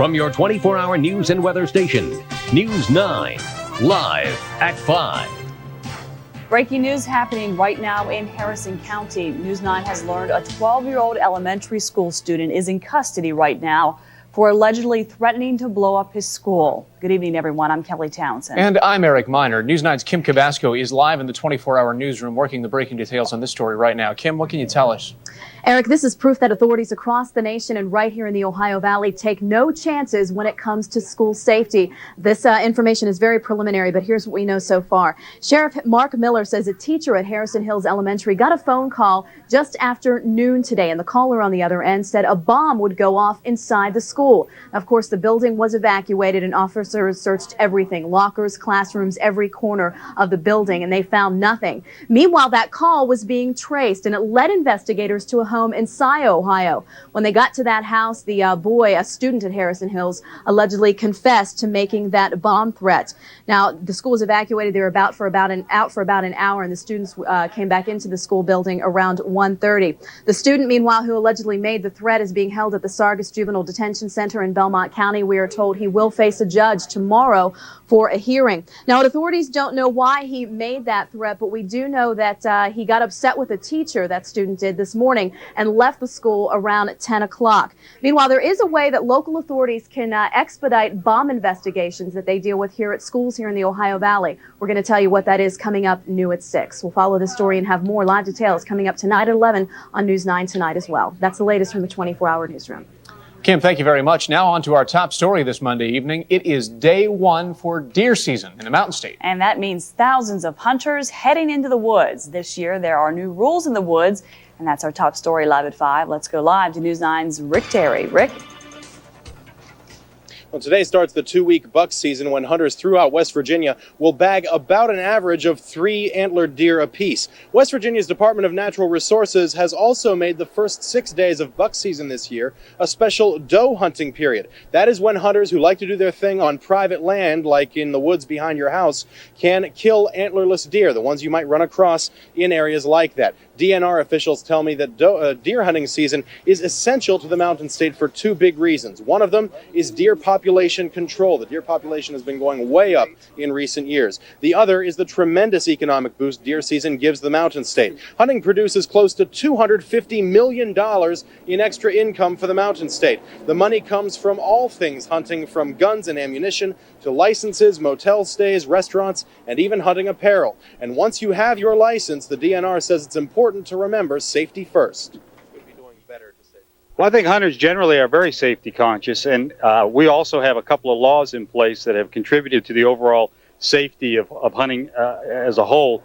from your 24-hour news and weather station. News 9, live at 5. Breaking news happening right now in Harrison County. News 9 has learned a 12-year-old elementary school student is in custody right now for allegedly threatening to blow up his school. Good evening, everyone. I'm Kelly Townsend. And I'm Eric Miner. News 9's Kim Cabasco is live in the 24-hour newsroom working the breaking details on this story right now. Kim, what can you tell us? Eric, this is proof that authorities across the nation and right here in the Ohio Valley take no chances when it comes to school safety. This information is very preliminary, but here's what we know so far. Sheriff Mark Miller says a teacher at Harrison Hills Elementary got a phone call just after noon today, and the caller on the other end said a bomb would go off inside the school. Of course, the building was evacuated and officers searched everything, lockers, classrooms, every corner of the building, and they found nothing. Meanwhile, that call was being traced, and it led investigators to a home in Scio, Ohio. When they got to that house, the boy, a student at Harrison Hills, allegedly confessed to making that bomb threat. Now, the school was evacuated. They were out for about an hour, and the students came back into the school building around 1:30. The student, meanwhile, who allegedly made the threat, is being held at the Sargus Juvenile Detention Center in Belmont County. We are told he will face a judge tomorrow for a hearing. Now, authorities don't know why he made that threat, but we do know that he got upset with a teacher, that student did, this morning, and left the school around 10 o'clock. Meanwhile, there is a way that local authorities can expedite bomb investigations that they deal with here at schools here in the Ohio Valley. We're going to tell you what that is coming up new at 6. We'll follow this story and have more live details coming up tonight at 11 on News 9 tonight as well. That's the latest from the 24-hour newsroom. Kim, thank you very much. Now on to our top story this Monday evening. It is day one for deer season in the Mountain State. And that means thousands of hunters heading into the woods. This year, there are new rules in the woods, and that's our top story live at 5. Let's go live to News 9's Rick Terry. Rick? Well, today starts the 2-week buck season when hunters throughout West Virginia will bag about an average of 3 antlered deer apiece. West Virginia's Department of Natural Resources has also made the first 6 days of buck season this year a special doe hunting period. That is when hunters who like to do their thing on private land, like in the woods behind your house, can kill antlerless deer, the ones you might run across in areas like that. DNR officials tell me that deer hunting season is essential to the Mountain State for 2 big reasons. One of them is deer population control. The deer population has been going way up in recent years. The other is the tremendous economic boost deer season gives the Mountain State. Hunting produces close to $250 million in extra income for the Mountain State. The money comes from all things hunting, from guns and ammunition to licenses, motel stays, restaurants, and even hunting apparel. And once you have your license, the DNR says it's important to remember safety first. Well, I think hunters generally are very safety conscious, and we also have a couple of laws in place that have contributed to the overall safety of hunting as a whole.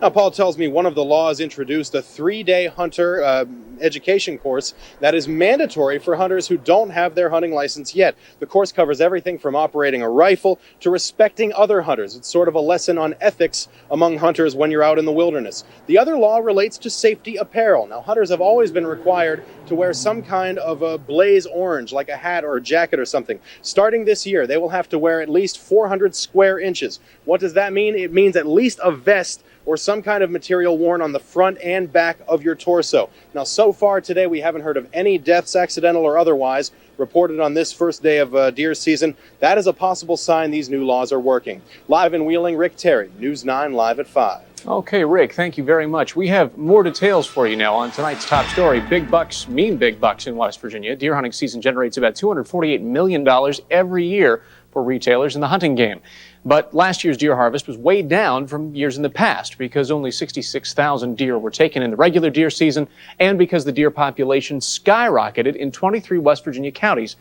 Now, Paul tells me one of the laws introduced a 3-day hunter education course that is mandatory for hunters who don't have their hunting license yet. The course covers everything from operating a rifle to respecting other hunters. It's sort of a lesson on ethics among hunters when you're out in the wilderness. The other law relates to safety apparel. Now, hunters have always been required to wear some kind of a blaze orange, like a hat or a jacket or something. Starting this year, they will have to wear at least 400 square inches. What does that mean? It means at least a vest or some kind of material worn on the front and back of your torso. Now, so far today, we haven't heard of any deaths, accidental or otherwise, reported on this first day of deer season. That is a possible sign these new laws are working. Live in Wheeling, Rick Terry, News 9 live at 5. Okay, Rick, thank you very much. We have more details for you now on tonight's top story. Big bucks mean big bucks in West Virginia. Deer hunting season generates about $248 million every year for retailers in the hunting game. But last year's deer harvest was way down from years in the past because only 66,000 deer were taken in the regular deer season and because the deer population skyrocketed in 23 West Virginia counties.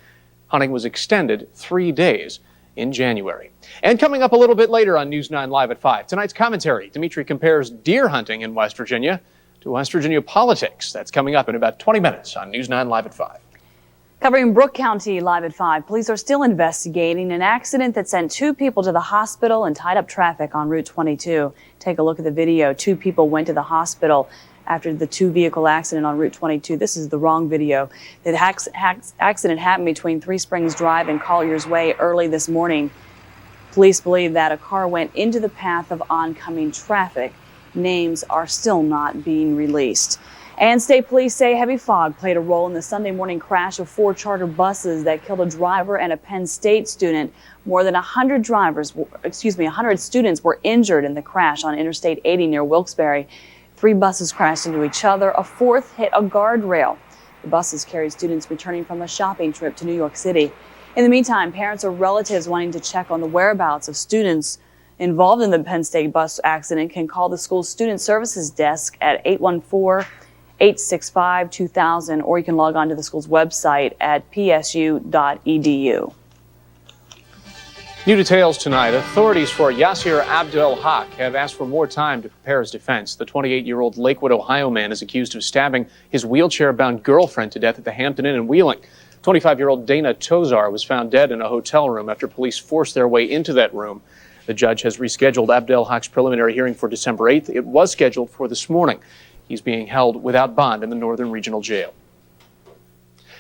Hunting was extended 3 days in January. And coming up a little bit later on News 9 Live at 5, tonight's commentary, Dimitri compares deer hunting in West Virginia to West Virginia politics. That's coming up in about 20 minutes on News 9 Live at 5. Covering Brooke County live at 5, police are still investigating an accident that sent 2 people to the hospital and tied up traffic on Route 22. Take a look at the video. 2 people went to the hospital after the 2-vehicle accident on Route 22. This is the wrong video. The accident happened between Three Springs Drive and Collier's Way early this morning. Police believe that a car went into the path of oncoming traffic. Names are still not being released. And state police say heavy fog played a role in the Sunday morning crash of 4 charter buses that killed a driver and a Penn State student. More than 100 students were injured in the crash on Interstate 80 near Wilkes-Barre. 3 buses crashed into each other. A 4th hit a guardrail. The buses carried students returning from a shopping trip to New York City. In the meantime, parents or relatives wanting to check on the whereabouts of students involved in the Penn State bus accident can call the school's student services desk at 814-865-2000, or you can log on to the school's website at psu.edu. New details tonight. Authorities for Yasir Abdel Haq have asked for more time to prepare his defense. The 28-year-old Lakewood, Ohio man is accused of stabbing his wheelchair-bound girlfriend to death at the Hampton Inn in Wheeling. 25-year-old Dana Tozar was found dead in a hotel room after police forced their way into that room. The judge has rescheduled Abdel Haq's preliminary hearing for December 8th. It was scheduled for this morning. He's being held without bond in the Northern Regional Jail.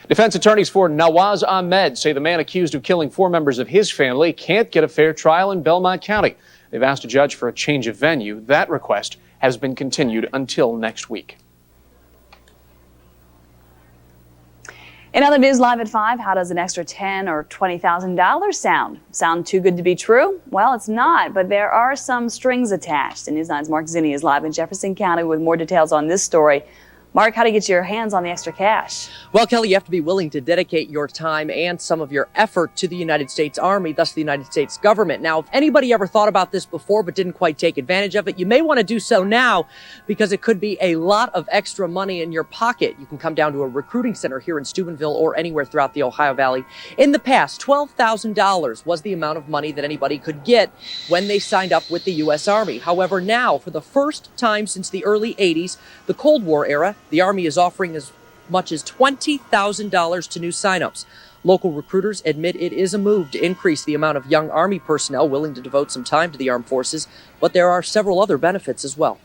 Defense attorneys for Nawaz Ahmed say the man accused of killing 4 members of his family can't get a fair trial in Belmont County. They've asked a judge for a change of venue. That request has been continued until next week. In other news, live at 5, how does an extra $10,000 or $20,000 sound? Sound too good to be true? Well, it's not, but there are some strings attached. And News 9's Mark Zinni is live in Jefferson County with more details on this story. Mark, how do you get your hands on the extra cash? Well, Kelly, you have to be willing to dedicate your time and some of your effort to the United States Army, thus the United States government. Now, if anybody ever thought about this before but didn't quite take advantage of it, you may want to do so now because it could be a lot of extra money in your pocket. You can come down to a recruiting center here in Steubenville or anywhere throughout the Ohio Valley. In the past, $12,000 was the amount of money that anybody could get when they signed up with the U.S. Army. However, now, for the first time since the early 80s, the Cold War era, the Army is offering as much as $20,000 to new signups. Local recruiters admit it is a move to increase the amount of young Army personnel willing to devote some time to the armed forces, but there are several other benefits as well.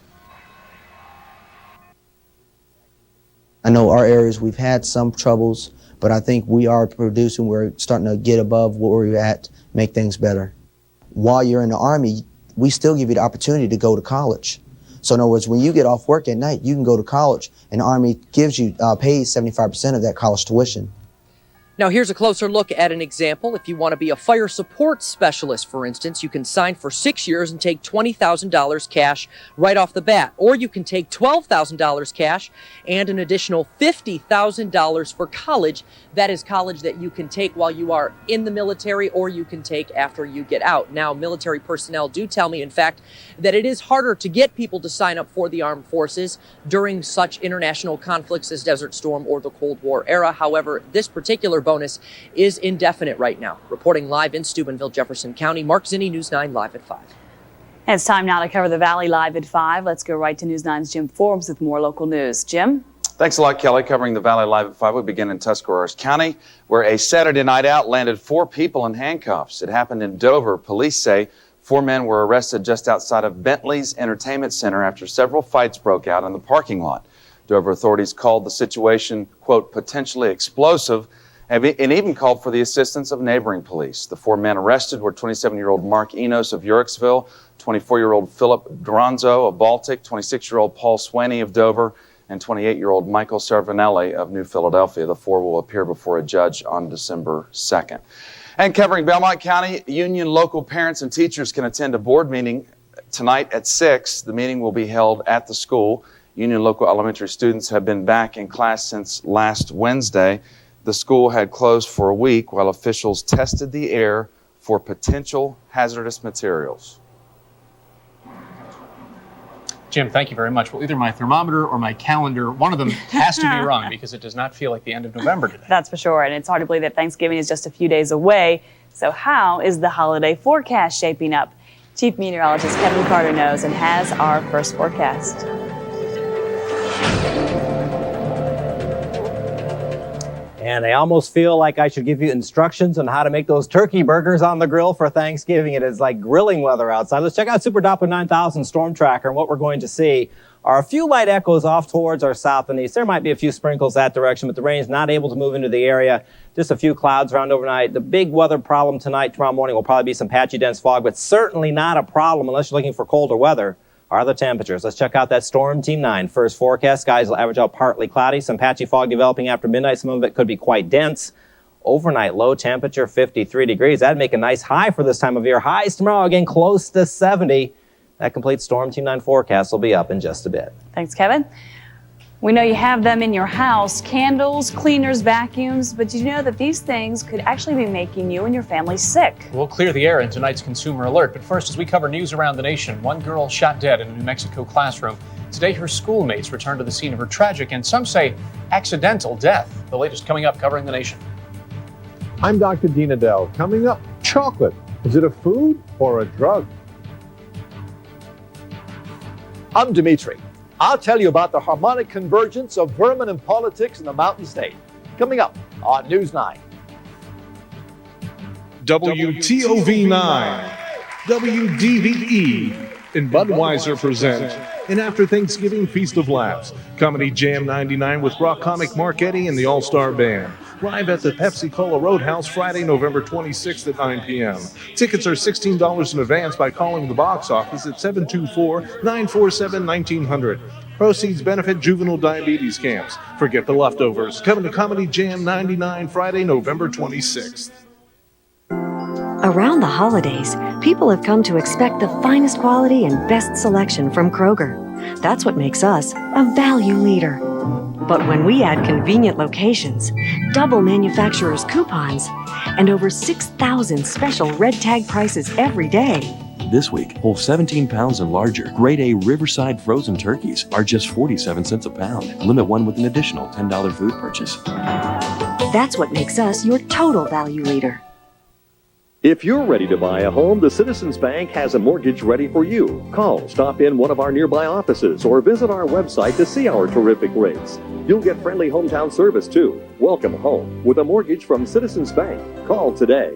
I know our areas, we've had some troubles, but I think we are producing, we're starting to get above where we're at, make things better. While you're in the Army, we still give you the opportunity to go to college. So in other words, when you get off work at night, you can go to college, and the Army gives you, pays 75% of that college tuition. Now, here's a closer look at an example. If you want to be a fire support specialist, for instance, you can sign for 6 years and take $20,000 cash right off the bat. Or you can take $12,000 cash and an additional $50,000 for college. That is college that you can take while you are in the military or you can take after you get out. Now, military personnel do tell me, in fact, that it is harder to get people to sign up for the armed forces during such international conflicts as Desert Storm or the Cold War era. However, this particular bonus is indefinite right now. Reporting live in Steubenville, Jefferson County, Mark Zinni, News 9 Live at 5. And it's time now to cover the Valley live at 5. Let's go right to News 9's Jim Forbes with more local news. Jim? Thanks a lot, Kelly. Covering the Valley live at 5, we begin in Tuscarawas County, where a Saturday night out landed 4 people in handcuffs. It happened in Dover. Police say 4 men were arrested just outside of Bentley's Entertainment Center after several fights broke out in the parking lot. Dover authorities called the situation, quote, potentially explosive, and even called for the assistance of neighboring police. The 4 men arrested were 27-year-old Mark Enos of Uricksville, 24-year-old Philip Dronzo of Baltic, 26-year-old Paul Swaney of Dover, and 28-year-old Michael Cervinelli of New Philadelphia. The 4 will appear before a judge on December 2nd. And covering Belmont County, union local parents and teachers can attend a board meeting tonight at 6. The meeting will be held at the school. Union local elementary students have been back in class since last Wednesday. The school had closed for a week while officials tested the air for potential hazardous materials. Jim, thank you very much. Well, either my thermometer or my calendar, one of them has to be wrong because it does not feel like the end of November today. That's for sure. And it's hard to believe that Thanksgiving is just a few days away. So how is the holiday forecast shaping up? Chief Meteorologist Kevin Carter knows and has our first forecast. And I almost feel like I should give you instructions on how to make those turkey burgers on the grill for Thanksgiving. It is like grilling weather outside. Let's check out Super Doppler 9000 Storm Tracker. And what we're going to see are a few light echoes off towards our south and east. There might be a few sprinkles that direction, but the rain is not able to move into the area. Just a few clouds around overnight. The big weather problem tonight, tomorrow morning, will probably be some patchy, dense fog, but certainly not a problem unless you're looking for colder weather are the temperatures. Let's check out that Storm Team 9 first forecast. Skies will average out partly cloudy, some patchy fog developing after midnight. Some of it could be quite dense. Overnight low temperature 53 degrees. That'd make a nice high for this time of year. Highs tomorrow again close to 70. That complete Storm Team 9 forecast will be up in just a bit. Thanks, Kevin. We know you have them in your house, candles, cleaners, vacuums, but did you know that these things could actually be making you and your family sick? We'll clear the air in tonight's Consumer Alert, but first, as we cover news around the nation, one girl shot dead in a New Mexico classroom. Today, her schoolmates returned to the scene of her tragic and some say accidental death. The latest coming up, covering the nation. I'm Dr. Dean Adele. Coming up, chocolate. Is it a food or a drug? I'm Dimitri. I'll tell you about the harmonic convergence of vermin and politics in the Mountain State. Coming up on News 9. WTOV 9, WDVE, and Budweiser present an After Thanksgiving Feast of Laughs. Comedy Jam 99 with rock comic Mark Eddy and the All-Star Band. Live at the Pepsi-Cola Roadhouse Friday, November 26th at 9 p.m. Tickets are $16 in advance by calling the box office at 724-947-1900. Proceeds benefit juvenile diabetes camps. Forget the leftovers. Coming to Comedy Jam 99 Friday, November 26th. Around the holidays, people have come to expect the finest quality and best selection from Kroger. That's what makes us a value leader. But when we add convenient locations, double manufacturer's coupons, and over 6,000 special red tag prices every day. This week, whole 17 pounds and larger Grade A Riverside frozen turkeys are just 47 cents a pound. Limit one with an additional $10 food purchase. That's what makes us your total value leader. If you're ready to buy a home, the Citizens Bank has a mortgage ready for you. Call, stop in one of our nearby offices, or visit our website to see our terrific rates. You'll get friendly hometown service, too. Welcome home with a mortgage from Citizens Bank. Call today.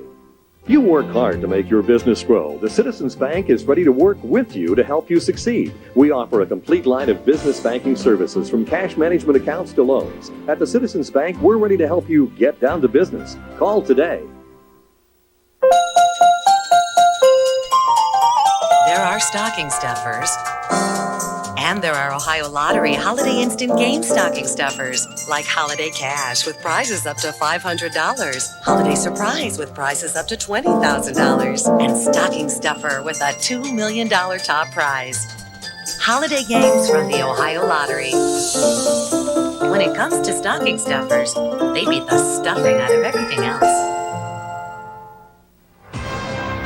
You work hard to make your business grow. The Citizens Bank is ready to work with you to help you succeed. We offer a complete line of business banking services from cash management accounts to loans. At the Citizens Bank, we're ready to help you get down to business. Call today. There are stocking stuffers. And there are Ohio Lottery Holiday Instant Game stocking stuffers, like Holiday Cash with prizes up to $500, Holiday Surprise with prizes up to $20,000, and Stocking Stuffer with a $2 million top prize. Holiday games from the Ohio Lottery. When it comes to stocking stuffers, they beat the stuffing out of everything else.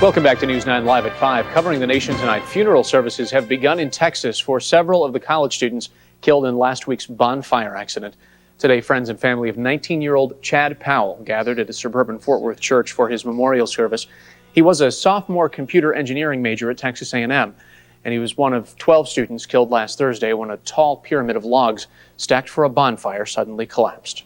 Welcome back to News 9 Live at 5. Covering the nation tonight, funeral services have begun in Texas for several of the college students killed in last week's bonfire accident. Today, friends and family of 19-year-old Chad Powell gathered at a suburban Fort Worth church for his memorial service. He was a sophomore computer engineering major at Texas A&M, and he was one of 12 students killed last Thursday when a tall pyramid of logs stacked for a bonfire suddenly collapsed.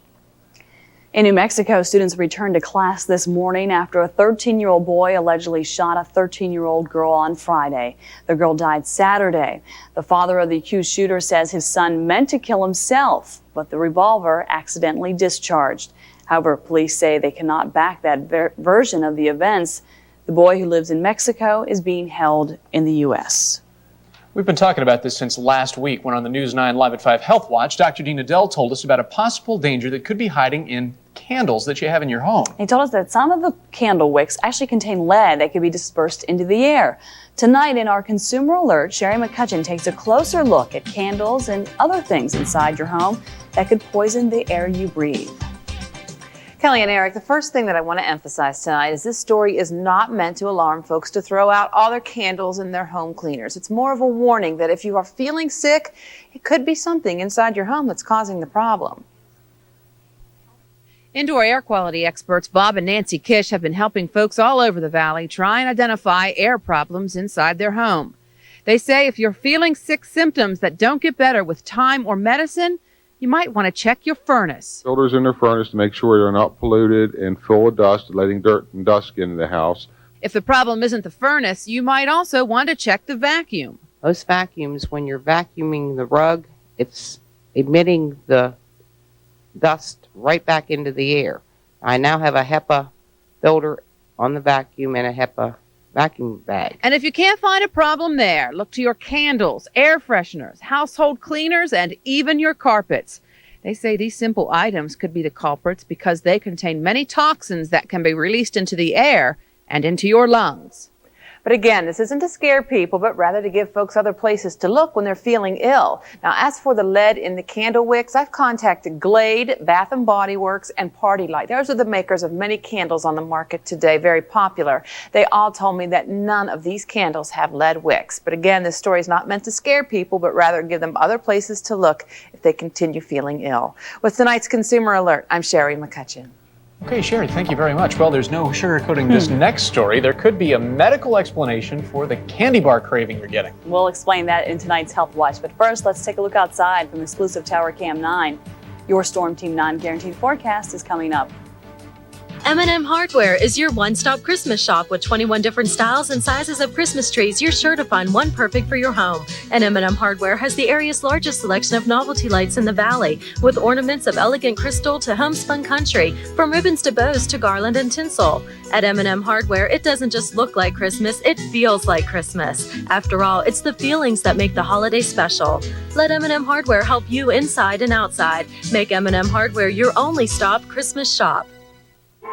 In New Mexico, students returned to class this morning after a 13-year-old boy allegedly shot a 13-year-old girl on Friday. The girl died Saturday. The father of the accused shooter says his son meant to kill himself, but the revolver accidentally discharged. However, police say they cannot back that version of the events. The boy, who lives in Mexico, is being held in the U.S. We've been talking about this since last week when on the News 9 Live at 5 Health Watch, Dr. Dean Adele told us about a possible danger that could be hiding in candles that you have in your home. He told us that some of the candle wicks actually contain lead that could be dispersed into the air. Tonight in our Consumer Alert, Sherry McCutcheon takes a closer look at candles and other things inside your home that could poison the air you breathe. Kelly and Eric, the first thing that I want to emphasize tonight is this story is not meant to alarm folks to throw out all their candles in their home cleaners. It's more of a warning that if you are feeling sick, it could be something inside your home that's causing the problem. Indoor air quality experts Bob and Nancy Kish have been helping folks all over the valley try and identify air problems inside their home. They say if you're feeling sick symptoms that don't get better with time or medicine, you might want to check your furnace. Filters in their furnace to make sure they're not polluted and full of dust, letting dirt and dust get into the house. If the problem isn't the furnace, you might also want to check the vacuum. Most vacuums, when you're vacuuming the rug, it's emitting the dust right back into the air. I now have a HEPA filter on the vacuum and a HEPA vacuum bag. And if you can't find a problem there, look to your candles, air fresheners, household cleaners, and even your carpets. They say these simple items could be the culprits because they contain many toxins that can be released into the air and into your lungs. But again, this isn't to scare people, but rather to give folks other places to look when they're feeling ill. Now, as for the lead in the candle wicks, I've contacted Glade, Bath & Body Works, and Party Light. Those are the makers of many candles on the market today, very popular. They all told me that none of these candles have lead wicks. But again, this story is not meant to scare people, but rather give them other places to look if they continue feeling ill. With tonight's Consumer Alert, I'm Sherry McCutcheon. Okay, Sherry, thank you very much. Well, there's no sugarcoating this next story. There could be a medical explanation for the candy bar craving you're getting. We'll explain that in tonight's Health Watch. But first, let's take a look outside from exclusive Tower Cam 9. Your Storm Team 9 guaranteed forecast is coming up. M&M Hardware is your one-stop Christmas shop with 21 different styles and sizes of Christmas trees. You're sure to find one perfect for your home. And M&M Hardware has the area's largest selection of novelty lights in the valley, with ornaments of elegant crystal to homespun country, from ribbons to bows to garland and tinsel. At M&M Hardware, it doesn't just look like Christmas, it feels like Christmas. After all, it's the feelings that make the holiday special. Let M&M Hardware help you inside and outside. Make M&M Hardware your only stop Christmas shop.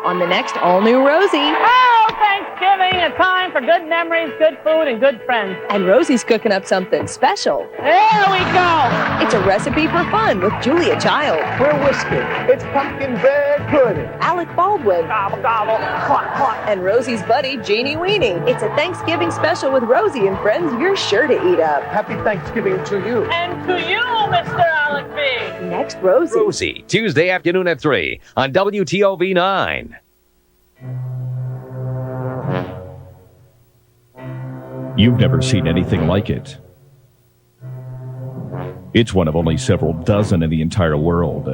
On the next all-new Rosie. Oh, Thanksgiving, a time for good memories, good food, and good friends. And Rosie's cooking up something special. There we go. It's a recipe for fun with Julia Child. We're whiskey. It's pumpkin bread pudding. Alec Baldwin. Gobble, gobble, cluck, cluck. And Rosie's buddy, Jeannie Weenie. It's a Thanksgiving special with Rosie and friends you're sure to eat up. Happy Thanksgiving to you. And to you, Mr. Alec B. Next, Rosie. Rosie, Tuesday afternoon at 3 on WTOV 9. You've never seen anything like it. It's one of only several dozen in the entire world.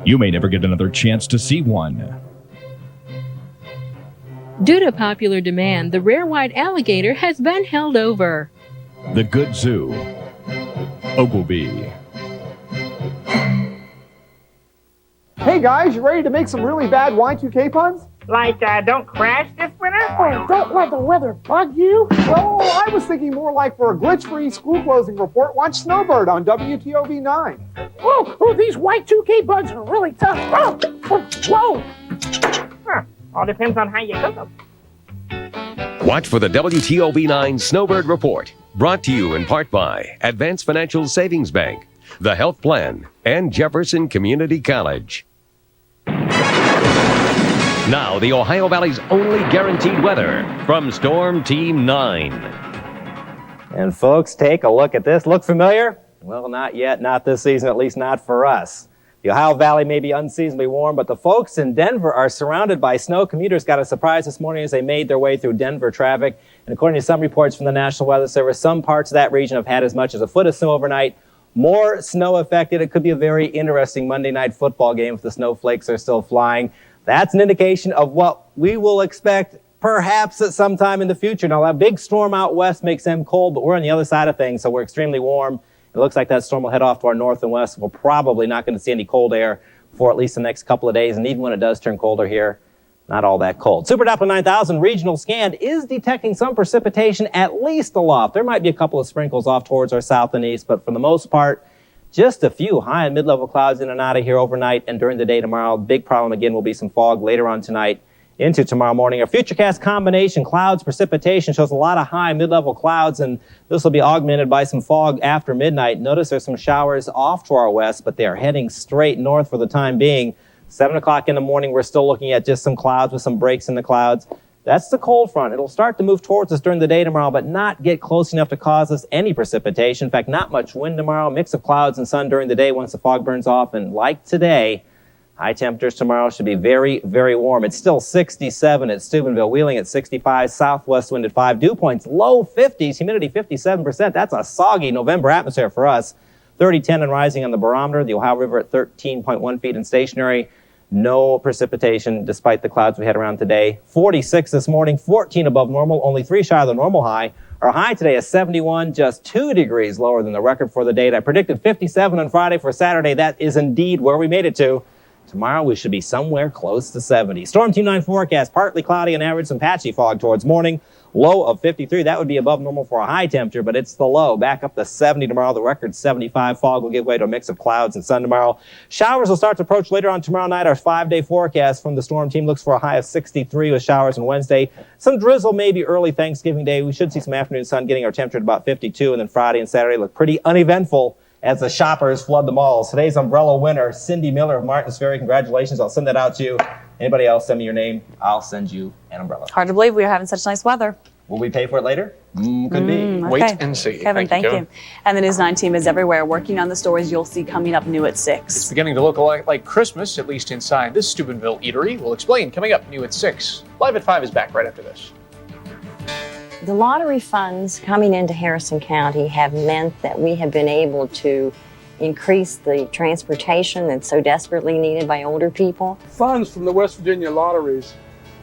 You may never get another chance to see one. Due to popular demand, the rare white alligator has been held over. The Good Zoo, Ogilvy. Hey guys, you ready to make some really bad Y2K puns? Like, don't crash this winter? Oh, don't let the weather bug you? Well, I was thinking more like for a glitch-free school closing report, watch Snowbird on WTOV 9. Oh, these Y2K bugs are really tough. Whoa. Huh. All depends on how you cook them. Watch for the WTOV 9 Snowbird Report, brought to you in part by Advanced Financial Savings Bank, The Health Plan, and Jefferson Community College. Now, the Ohio Valley's only guaranteed weather from Storm Team 9. And folks, take a look at this. Look familiar? Well, not yet, not this season, at least not for us. The Ohio Valley may be unseasonably warm, but the folks in Denver are surrounded by snow. Commuters got a surprise this morning as they made their way through Denver traffic. And according to some reports from the National Weather Service, some parts of that region have had as much as a foot of snow overnight. More snow affected. It could be a very interesting Monday night football game if the snowflakes are still flying. That's an indication of what we will expect perhaps at some time in the future. Now, that big storm out west makes them cold, but we're on the other side of things, so we're extremely warm. It looks like that storm will head off to our north and west. We're probably not going to see any cold air for at least the next couple of days, and even when it does turn colder here, not all that cold. Super Doppler 9000 regional scan is detecting some precipitation at least aloft. There might be a couple of sprinkles off towards our south and east, but for the most part, just a few high and mid-level clouds in and out of here overnight and during the day tomorrow. Big problem again will be some fog later on tonight into tomorrow morning. Our Futurecast combination clouds precipitation shows a lot of high mid-level clouds, and this will be augmented by some fog after midnight. Notice there's some showers off to our west, but they are heading straight north for the time being. 7 o'clock in the morning, we're still looking at just some clouds with some breaks in the clouds. That's the cold front. It'll start to move towards us during the day tomorrow, but not get close enough to cause us any precipitation. In fact, not much wind tomorrow. Mix of clouds and sun during the day once the fog burns off. And like today, high temperatures tomorrow should be very, very warm. It's still 67 at Steubenville, Wheeling at 65, southwest wind at 5, dew points low 50s, humidity 57%. That's a soggy November atmosphere for us. 30-10 and rising on the barometer. The Ohio River at 13.1 feet and stationary. No precipitation despite the clouds we had around today. 46 this morning, 14 above normal, only 3 shy of the normal high. Our high today is 71, just 2 degrees lower than the record for the date. I predicted 57 on Friday for Saturday. That is indeed where we made it to. Tomorrow we should be somewhere close to 70. Storm Team 9 forecast, partly cloudy and average, some patchy fog towards morning. Low of 53. That would be above normal for a high temperature, but it's the low. Back up to 70 tomorrow. The record 75. Fog will give way to a mix of clouds and sun tomorrow. Showers will start to approach later on tomorrow night. Our 5-day forecast from the Storm Team looks for a high of 63 with showers on Wednesday. Some drizzle maybe early Thanksgiving Day. We should see some afternoon sun getting our temperature at about 52, and then Friday and Saturday look pretty uneventful as the shoppers flood the malls. Today's umbrella winner, Cindy Miller of Martins Ferry. Congratulations. I'll send that out to you. Anybody else, send me your name. I'll send you an umbrella. Hard to believe we are having such nice weather. Will we pay for it later? Could be. Okay. Wait and see. Kevin, thank you. And the News 9 team is everywhere working on the stories you'll see coming up new at 6. It's beginning to look like Christmas, at least inside this Steubenville eatery. We'll explain coming up new at 6. Live at 5 is back right after this. The lottery funds coming into Harrison County have meant that we have been able to increase the transportation that's so desperately needed by older people. Funds from the West Virginia lotteries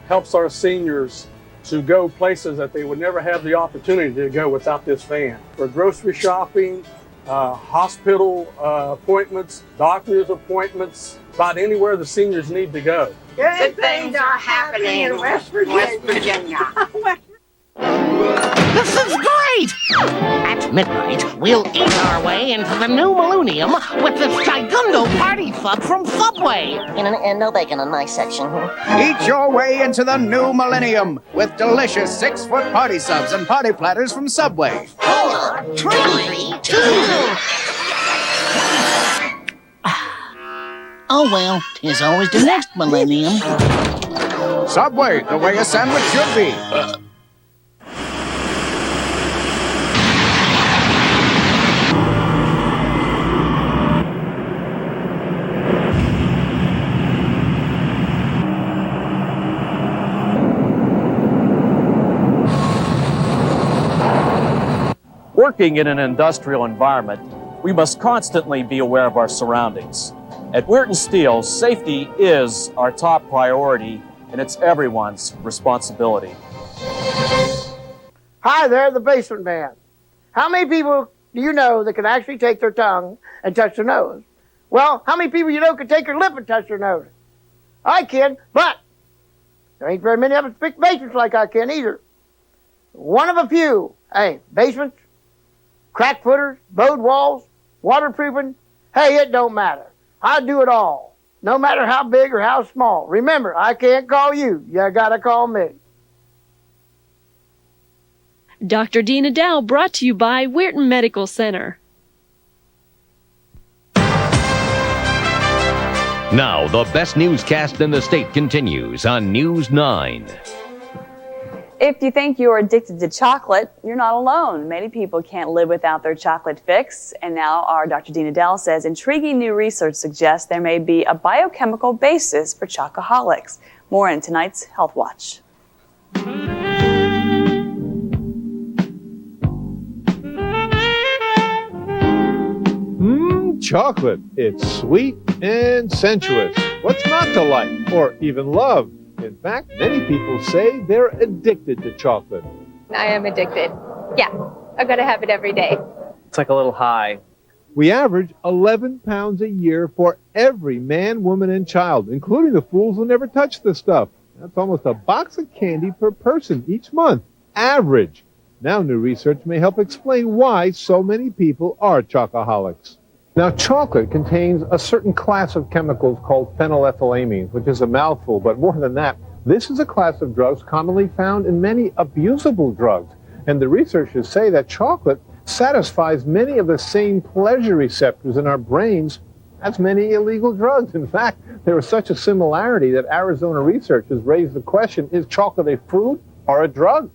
helps our seniors to go places that they would never have the opportunity to go without this van. For grocery shopping, hospital appointments, doctor's appointments, about anywhere the seniors need to go. Good things are happening in West Virginia. This is great! At midnight, we'll eat our way into the new millennium with this gigundo party sub from Subway. And no bacon on my section. Eat your way into the new millennium with delicious 6-foot party subs and party platters from Subway. 4, 3, 2. Oh well, 'tis always the next millennium. Subway, the way a sandwich should be. Working in an industrial environment, we must constantly be aware of our surroundings. At Weirton Steel, safety is our top priority, and it's everyone's responsibility. Hi there, the basement man. How many people do you know that can actually take their tongue and touch their nose? Well, how many people you know can take their lip and touch their nose? I can, but there ain't very many of us fix basements like I can either. One of a few. Hey, basements, crack footers, bowed walls, waterproofing. Hey, it don't matter. I do it all, no matter how big or how small. Remember, I can't call you. You gotta call me. Dr. Dean Adele, brought to you by Weirton Medical Center. Now, the best newscast in the state continues on News 9. If you think you're addicted to chocolate, you're not alone. Many people can't live without their chocolate fix. And now our Dr. Dean Adele says intriguing new research suggests there may be a biochemical basis for chocoholics. More in tonight's Health Watch. Chocolate. It's sweet and sensuous. What's not to like or even love? In fact, many people say they're addicted to chocolate. I am addicted. Yeah, I've got to have it every day. It's like a little high. We average 11 pounds a year for every man, woman, and child, including the fools who never touch the stuff. That's almost a box of candy per person each month. Average. Now new research may help explain why so many people are chocoholics. Now, chocolate contains a certain class of chemicals called phenylethylamines, which is a mouthful, but more than that, this is a class of drugs commonly found in many abusable drugs. And the researchers say that chocolate satisfies many of the same pleasure receptors in our brains as many illegal drugs. In fact, there is such a similarity that Arizona researchers raised the question, is chocolate a food or a drug?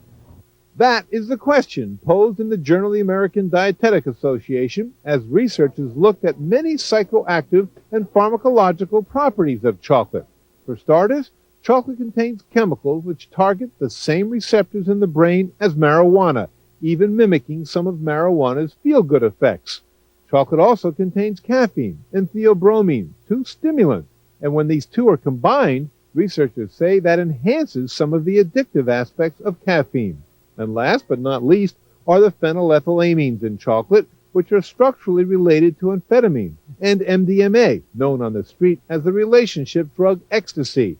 That is the question posed in the Journal of the American Dietetic Association as researchers looked at many psychoactive and pharmacological properties of chocolate. For starters, chocolate contains chemicals which target the same receptors in the brain as marijuana, even mimicking some of marijuana's feel-good effects. Chocolate also contains caffeine and theobromine, two stimulants, and when these two are combined, researchers say that enhances some of the addictive aspects of caffeine. And last but not least are the phenylethylamines in chocolate, which are structurally related to amphetamine, and MDMA, known on the street as the relationship drug ecstasy.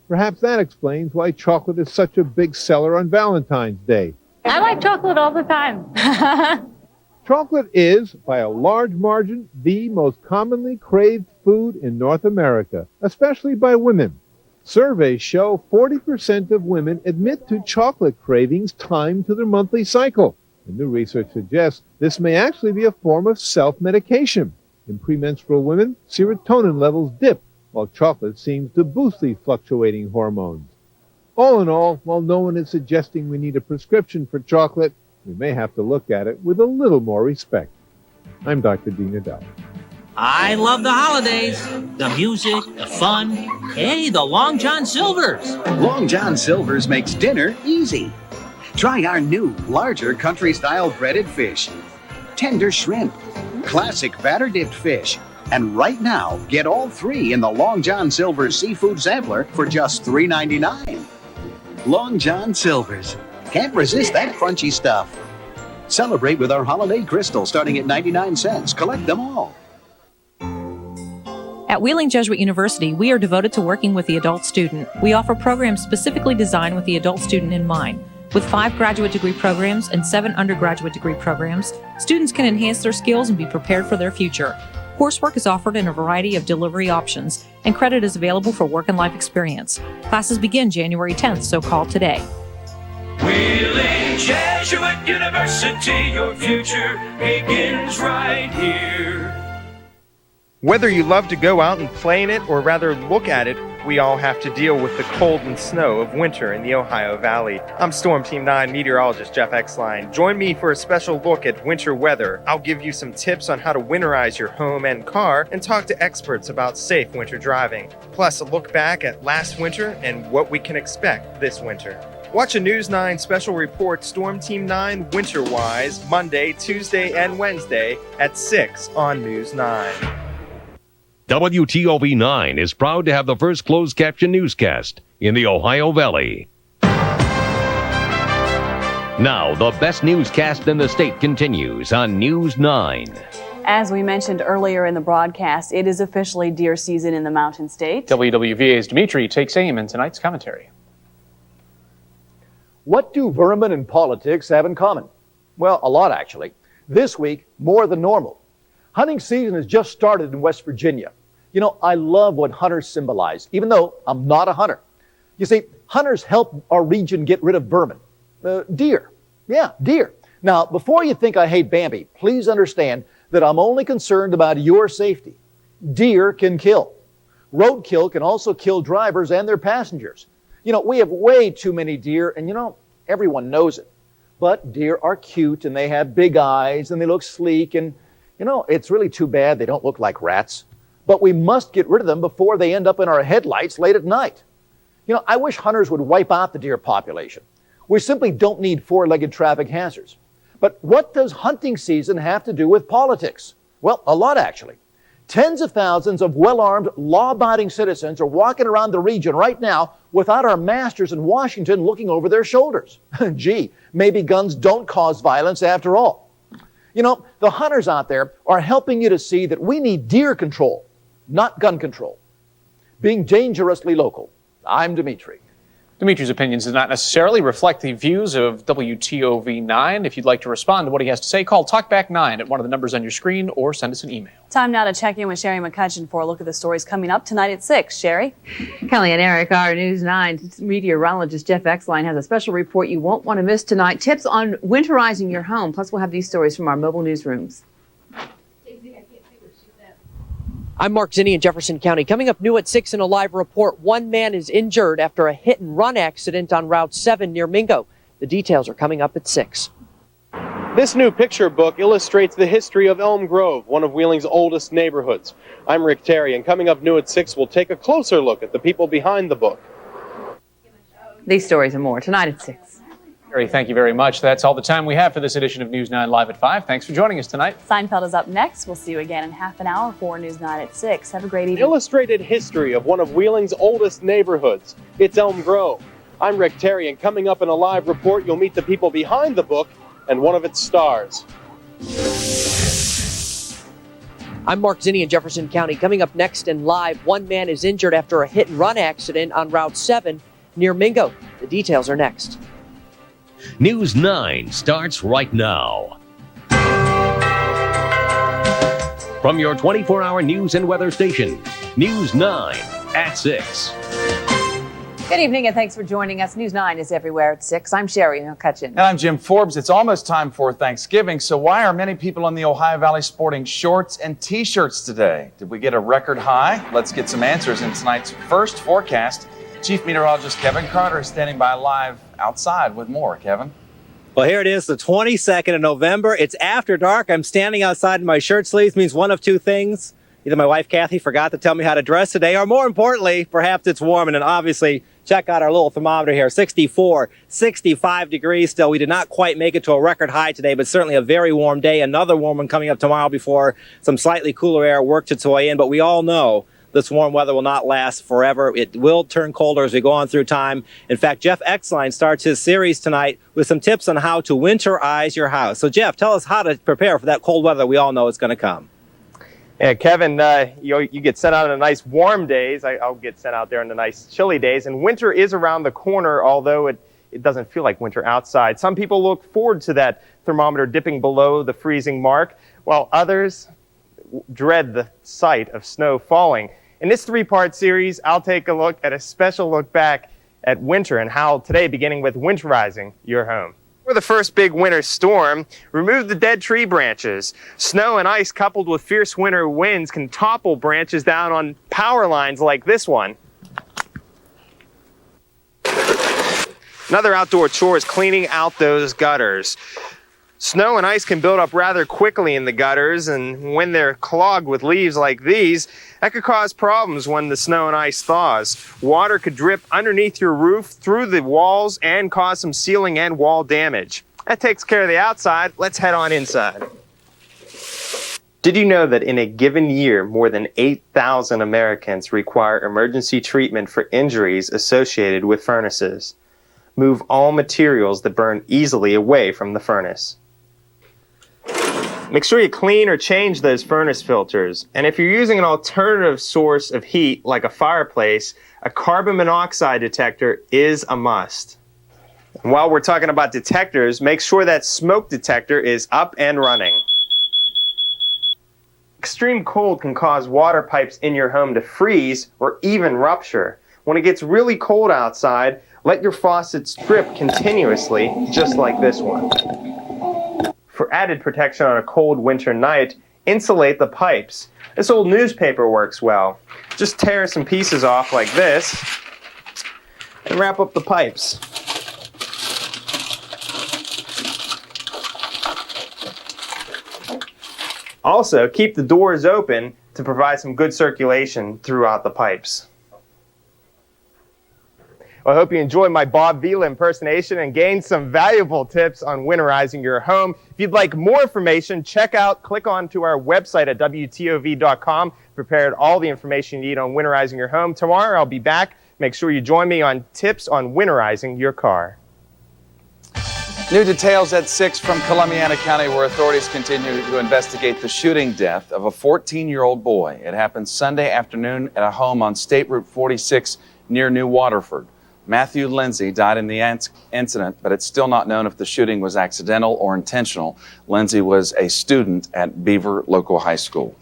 Perhaps that explains why chocolate is such a big seller on Valentine's Day. I like chocolate all the time. Chocolate is, by a large margin, the most commonly craved food in North America, especially by women. Surveys show 40% of women admit to chocolate cravings timed to their monthly cycle. The new research suggests this may actually be a form of self-medication. In premenstrual women, serotonin levels dip, while chocolate seems to boost these fluctuating hormones. All in all, while no one is suggesting we need a prescription for chocolate, we may have to look at it with a little more respect. I'm Dr. Dean Adele. I love the holidays, the music, the fun. Hey, the Long John Silver's. Long John Silver's makes dinner easy. Try our new, larger country-style breaded fish, tender shrimp, classic batter-dipped fish, and right now, get all three in the Long John Silver's Seafood Sampler for just $3.99. Long John Silver's. Can't resist that crunchy stuff. Celebrate with our holiday crystal starting at 99 cents. Collect them all. At Wheeling Jesuit University, we are devoted to working with the adult student. We offer programs specifically designed with the adult student in mind. With 5 graduate degree programs and 7 undergraduate degree programs, students can enhance their skills and be prepared for their future. Coursework is offered in a variety of delivery options, and credit is available for work and life experience. Classes begin January 10th, so call today. Wheeling Jesuit University, your future begins right here. Whether you love to go out and play in it or rather look at it, we all have to deal with the cold and snow of winter in the Ohio Valley. I'm Storm Team 9 meteorologist Jeff Exline. Join me for a special look at winter weather. I'll give you some tips on how to winterize your home and car and talk to experts about safe winter driving. Plus a look back at last winter and what we can expect this winter. Watch a News 9 special report Storm Team 9 Winter-Wise Monday, Tuesday, and Wednesday at 6 on News 9. WTOV 9 is proud to have the first closed caption newscast in the Ohio Valley. Now, the best newscast in the state continues on News 9. As we mentioned earlier in the broadcast, it is officially deer season in the Mountain State. WWVA's Dimitri takes aim in tonight's commentary. What do vermin and politics have in common? Well, a lot, actually. This week, more than normal. Hunting season has just started in West Virginia. You know, I love what hunters symbolize, even though I'm not a hunter. You see, hunters help our region get rid of vermin. Deer. Yeah, deer. Now, before you think I hate Bambi, please understand that I'm only concerned about your safety. Deer can kill. Roadkill can also kill drivers and their passengers. You know, we have way too many deer, and you know, everyone knows it. But deer are cute, and they have big eyes, and they look sleek, and you know, it's really too bad they don't look like rats. But we must get rid of them before they end up in our headlights late at night. You know, I wish hunters would wipe out the deer population. We simply don't need four-legged traffic hazards. But what does hunting season have to do with politics? Well, a lot, actually. Tens of thousands of well-armed, law-abiding citizens are walking around the region right now without our masters in Washington looking over their shoulders. Gee, maybe guns don't cause violence after all. You know, the hunters out there are helping you to see that we need deer control, not gun control. Being dangerously local, I'm Dimitri. Dimitri's opinions do not necessarily reflect the views of WTOV 9. If you'd like to respond to what he has to say, call Talkback 9 at one of the numbers on your screen or send us an email. Time now to check in with Sherry McCutcheon for a look at the stories coming up tonight at 6. Sherry? Kelly and Eric, our News 9 meteorologist Jeff Exline has a special report you won't want to miss tonight. Tips on winterizing your home. Plus, we'll have these stories from our mobile newsrooms. I'm Mark Zinni in Jefferson County. Coming up new at 6 in a live report, one man is injured after a hit-and-run accident on Route 7 near Mingo. The details are coming up at 6. This new picture book illustrates the history of Elm Grove, one of Wheeling's oldest neighborhoods. I'm Rick Terry, and coming up new at 6, we'll take a closer look at the people behind the book. These stories and more tonight at 6. Sherry, thank you very much. That's all the time we have for this edition of News 9 Live at 5. Thanks for joining us tonight. Seinfeld is up next. We'll see you again in half an hour for News 9 at 6. Have a great evening. Illustrated history of one of Wheeling's oldest neighborhoods. It's Elm Grove. I'm Rick Terry, and coming up in a live report, you'll meet the people behind the book and one of its stars. I'm Mark Zinni in Jefferson County. Coming up next and live, one man is injured after a hit-and-run accident on Route 7 near Mingo. The details are next. News 9 starts right now. From your 24-hour news and weather station, News 9 at 6. Good evening and thanks for joining us. News 9 is everywhere at 6. I'm Sherry McCutcheon. And I'm Jim Forbes. It's almost time for Thanksgiving, so why are many people in the Ohio Valley sporting shorts and t-shirts today? Did we get a record high? Let's get some answers in tonight's first forecast. Chief Meteorologist Kevin Carter is standing by live outside with more. Kevin? Well, here it is, the 22nd of November. It's after dark. I'm standing outside in my shirt sleeves. Means one of two things. Either my wife, Kathy, forgot to tell me how to dress today, or more importantly, perhaps it's warm. And then obviously, check out our little thermometer here, 64, 65 degrees still. We did not quite make it to a record high today, but certainly a very warm day. Another warm one coming up tomorrow before some slightly cooler air works its way in. But we all know this warm weather will not last forever. It will turn colder as we go on through time. In fact, Jeff Exline starts his series tonight with some tips on how to winterize your house. So, Jeff, tell us how to prepare for that cold weather we all know is going to come. Yeah, Kevin, you get sent out on the nice warm days. I'll get sent out there on the nice chilly days. And winter is around the corner, although it doesn't feel like winter outside. Some people look forward to that thermometer dipping below the freezing mark, while others dread the sight of snow falling. In this three-part series, I'll take a look at a special look back at winter and how today, beginning with winterizing your home. For the first big winter storm, remove the dead tree branches. Snow and ice coupled with fierce winter winds can topple branches down on power lines like this one. Another outdoor chore is cleaning out those gutters. Snow and ice can build up rather quickly in the gutters, and when they're clogged with leaves like these, that could cause problems when the snow and ice thaws. Water could drip underneath your roof, through the walls, and cause some ceiling and wall damage. That takes care of the outside. Let's head on inside. Did you know that in a given year, more than 8,000 Americans require emergency treatment for injuries associated with furnaces? Move all materials that burn easily away from the furnace. Make sure you clean or change those furnace filters. And if you're using an alternative source of heat, like a fireplace, a carbon monoxide detector is a must. And while we're talking about detectors, make sure that smoke detector is up and running. Extreme cold can cause water pipes in your home to freeze or even rupture. When it gets really cold outside, let your faucets drip continuously, just like this one. For added protection on a cold winter night, insulate the pipes. This old newspaper works well. Just tear some pieces off like this and wrap up the pipes. Also, keep the doors open to provide some good circulation throughout the pipes. Well, I hope you enjoyed my Bob Vila impersonation and gained some valuable tips on winterizing your home. If you'd like more information, click on to our website at WTOV.com. Prepared all the information you need on winterizing your home. Tomorrow I'll be back. Make sure you join me on tips on winterizing your car. New details at 6 from Columbiana County, where authorities continue to investigate the shooting death of a 14-year-old boy. It happened Sunday afternoon at a home on State Route 46 near New Waterford. Matthew Lindsay died in the incident, but it's still not known if the shooting was accidental or intentional. Lindsay was a student at Beaver Local High School.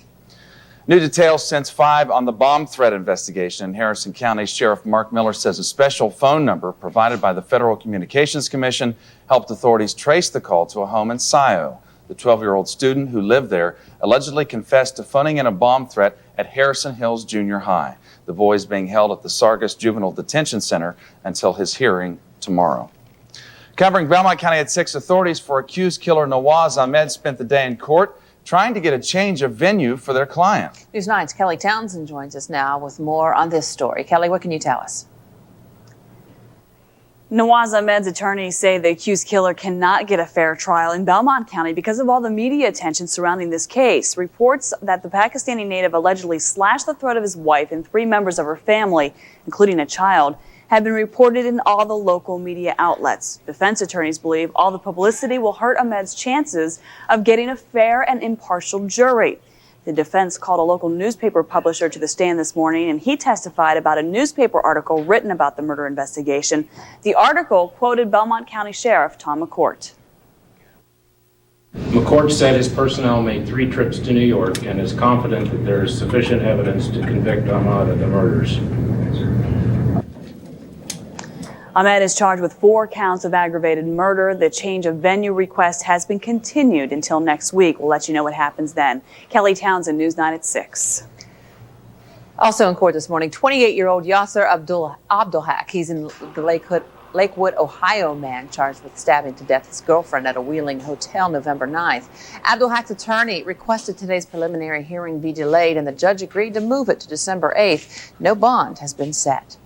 New details since 5 on the bomb threat investigation in Harrison County. Sheriff Mark Miller says a special phone number provided by the Federal Communications Commission helped authorities trace the call to a home in Scio. The 12-year-old student who lived there allegedly confessed to phoning in a bomb threat at Harrison Hills Junior High. The boy is being held at the Sargus Juvenile Detention Center until his hearing tomorrow. Covering Belmont County at 6, authorities for accused killer Nawaz Ahmed spent the day in court trying to get a change of venue for their client. News 9's Kelly Townsend joins us now with more on this story. Kelly, what can you tell us? Nawaz Ahmed's attorneys say the accused killer cannot get a fair trial in Belmont County because of all the media attention surrounding this case. Reports that the Pakistani native allegedly slashed the throat of his wife and 3 members of her family, including a child, have been reported in all the local media outlets. Defense attorneys believe all the publicity will hurt Ahmed's chances of getting a fair and impartial jury. The defense called a local newspaper publisher to the stand this morning, and he testified about a newspaper article written about the murder investigation. The article quoted Belmont County Sheriff Tom McCourt. McCourt said his personnel made 3 trips to New York and is confident that there is sufficient evidence to convict Ahmaud of the murders. Ahmed is charged with 4 counts of aggravated murder. The change of venue request has been continued until next week. We'll let you know what happens then. Kelly Townsend, News 9 at 6. Also in court this morning, 28-year-old Yasser Abdulhak. He's in the Lakewood, Ohio man charged with stabbing to death his girlfriend at a Wheeling hotel November 9th. Abdulhak's attorney requested today's preliminary hearing be delayed, and the judge agreed to move it to December 8th. No bond has been set.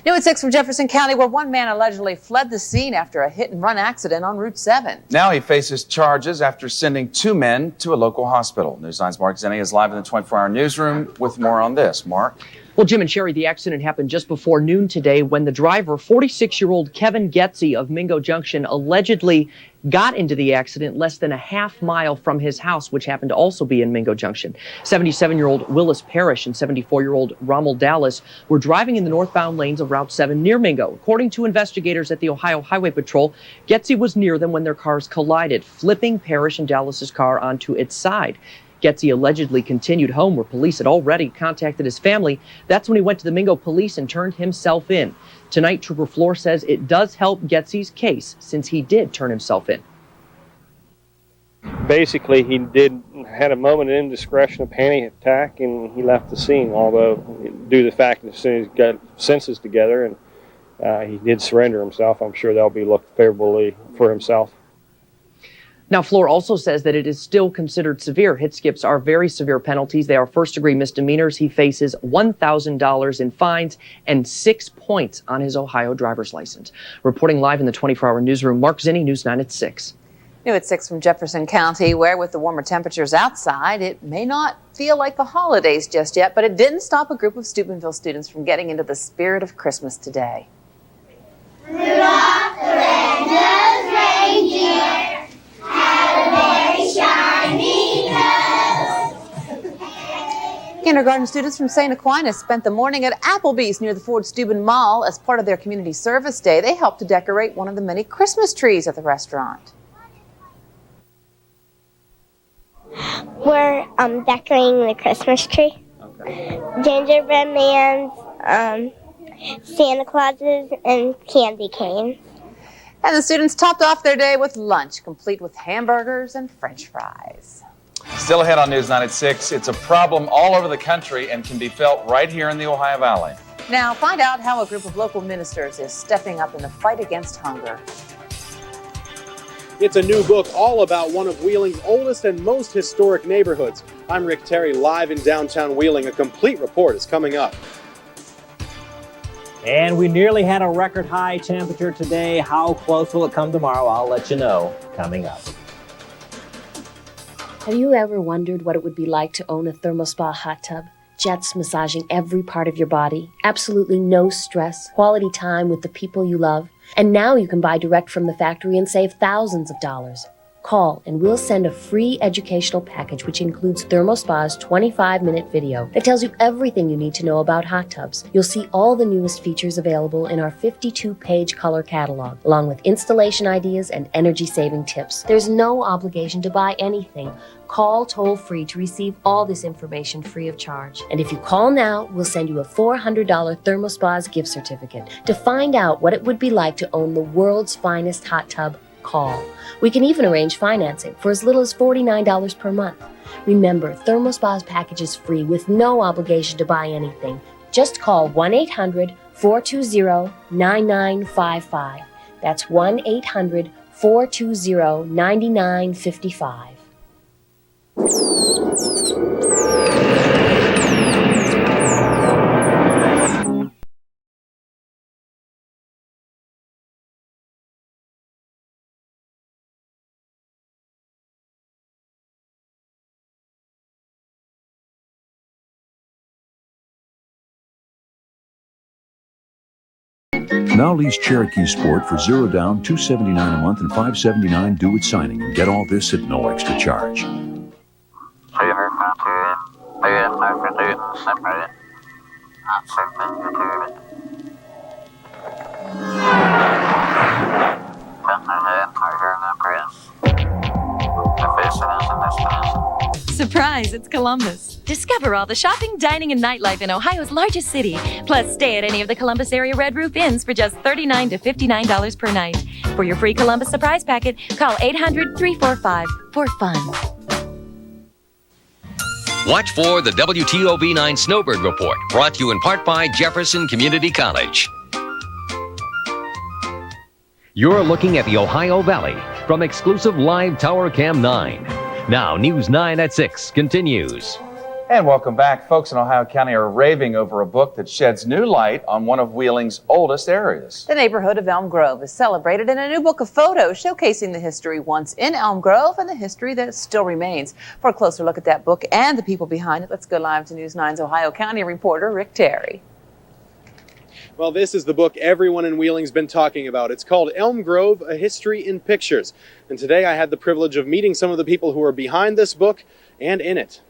New at 6 from Jefferson County, where one man allegedly fled the scene after a hit-and-run accident on Route 7. Now he faces charges after sending 2 men to a local hospital. News 9's Mark Zenny is live in the 24-hour newsroom with more on this. Mark? Well, Jim and Sherry, the accident happened just before noon today when the driver, 46-year-old Kevin Getze of Mingo Junction, allegedly got into the accident less than a half mile from his house, which happened to also be in Mingo Junction. 77-year-old Willis Parrish and 74-year-old Rommel Dallas were driving in the northbound lanes of Route 7 near Mingo. According to investigators at the Ohio Highway Patrol, Getze was near them when their cars collided, flipping Parrish and Dallas's car onto its side. Getze allegedly continued home where police had already contacted his family. That's when he went to the Mingo police and turned himself in. Tonight, Trooper Floor says it does help Getze's case since he did turn himself in. Basically, he had a moment of indiscretion, a panic attack, and he left the scene, although due to the fact that as soon as he got senses together and he did surrender himself, I'm sure that'll be looked favorably for himself. Now, Floor also says that it is still considered severe. Hit skips are very severe penalties. They are first-degree misdemeanors. He faces $1,000 in fines and 6 points on his Ohio driver's license. Reporting live in the 24-hour newsroom, Mark Zenny, News 9 at 6. New at 6 from Jefferson County, where with the warmer temperatures outside, it may not feel like the holidays just yet, but it didn't stop a group of Steubenville students from getting into the spirit of Christmas today. Rudolph the red-nosed reindeer had a very shiny nose. Kindergarten students from St. Aquinas spent the morning at Applebee's near the Ford Steuben Mall as part of their community service day. They helped to decorate one of the many Christmas trees at the restaurant. We're decorating the Christmas tree. Okay. Gingerbread mans, Santa Clauses, and candy canes. And the students topped off their day with lunch, complete with hamburgers and French fries. Still ahead on News 9 at 6, it's a problem all over the country and can be felt right here in the Ohio Valley. Now, find out how a group of local ministers is stepping up in the fight against hunger. It's a new book all about one of Wheeling's oldest and most historic neighborhoods. I'm Rick Terry, live in downtown Wheeling. A complete report is coming up. And we nearly had a record high temperature today. How close will it come tomorrow? I'll let you know coming up. Have you ever wondered what it would be like to own a ThermoSpa hot tub? Jets massaging every part of your body, absolutely no stress, quality time with the people you love. And now you can buy direct from the factory and save thousands of dollars. Call and we'll send a free educational package which includes ThermoSpa's 25-minute video that tells you everything you need to know about hot tubs. You'll see all the newest features available in our 52-page color catalog, along with installation ideas and energy-saving tips. There's no obligation to buy anything. Call toll-free to receive all this information free of charge. And if you call now, we'll send you a $400 ThermoSpa's gift certificate. To find out what it would be like to own the world's finest hot tub, call. We can even arrange financing for as little as $49 per month. Remember, ThermoSpa's package is free with no obligation to buy anything. Just call 1-800-420-9955. That's 1-800-420-9955. Now lease Cherokee Sport for $0 down, $279 a month, and $579 due at signing. And get all this at no extra charge. Saver, separate, not certain material. Surprise, it's Columbus. Discover all the shopping, dining, and nightlife in Ohio's largest city. Plus, stay at any of the Columbus area Red Roof Inns for just $39 to $59 per night. For your free Columbus surprise packet, call 800-345 for fun. Watch for the WTOV 9 Snowbird Report, brought to you in part by Jefferson Community College. You're looking at the Ohio Valley from exclusive live Tower Cam 9. Now, News 9 at 6 continues. And welcome back. Folks in Ohio County are raving over a book that sheds new light on one of Wheeling's oldest areas. The neighborhood of Elm Grove is celebrated in a new book of photos showcasing the history once in Elm Grove and the history that still remains. For a closer look at that book and the people behind it, let's go live to News 9's Ohio County reporter Rick Terry. Well, this is the book everyone in Wheeling's been talking about. It's called Elm Grove, A History in Pictures. And today I had the privilege of meeting some of the people who are behind this book and in it.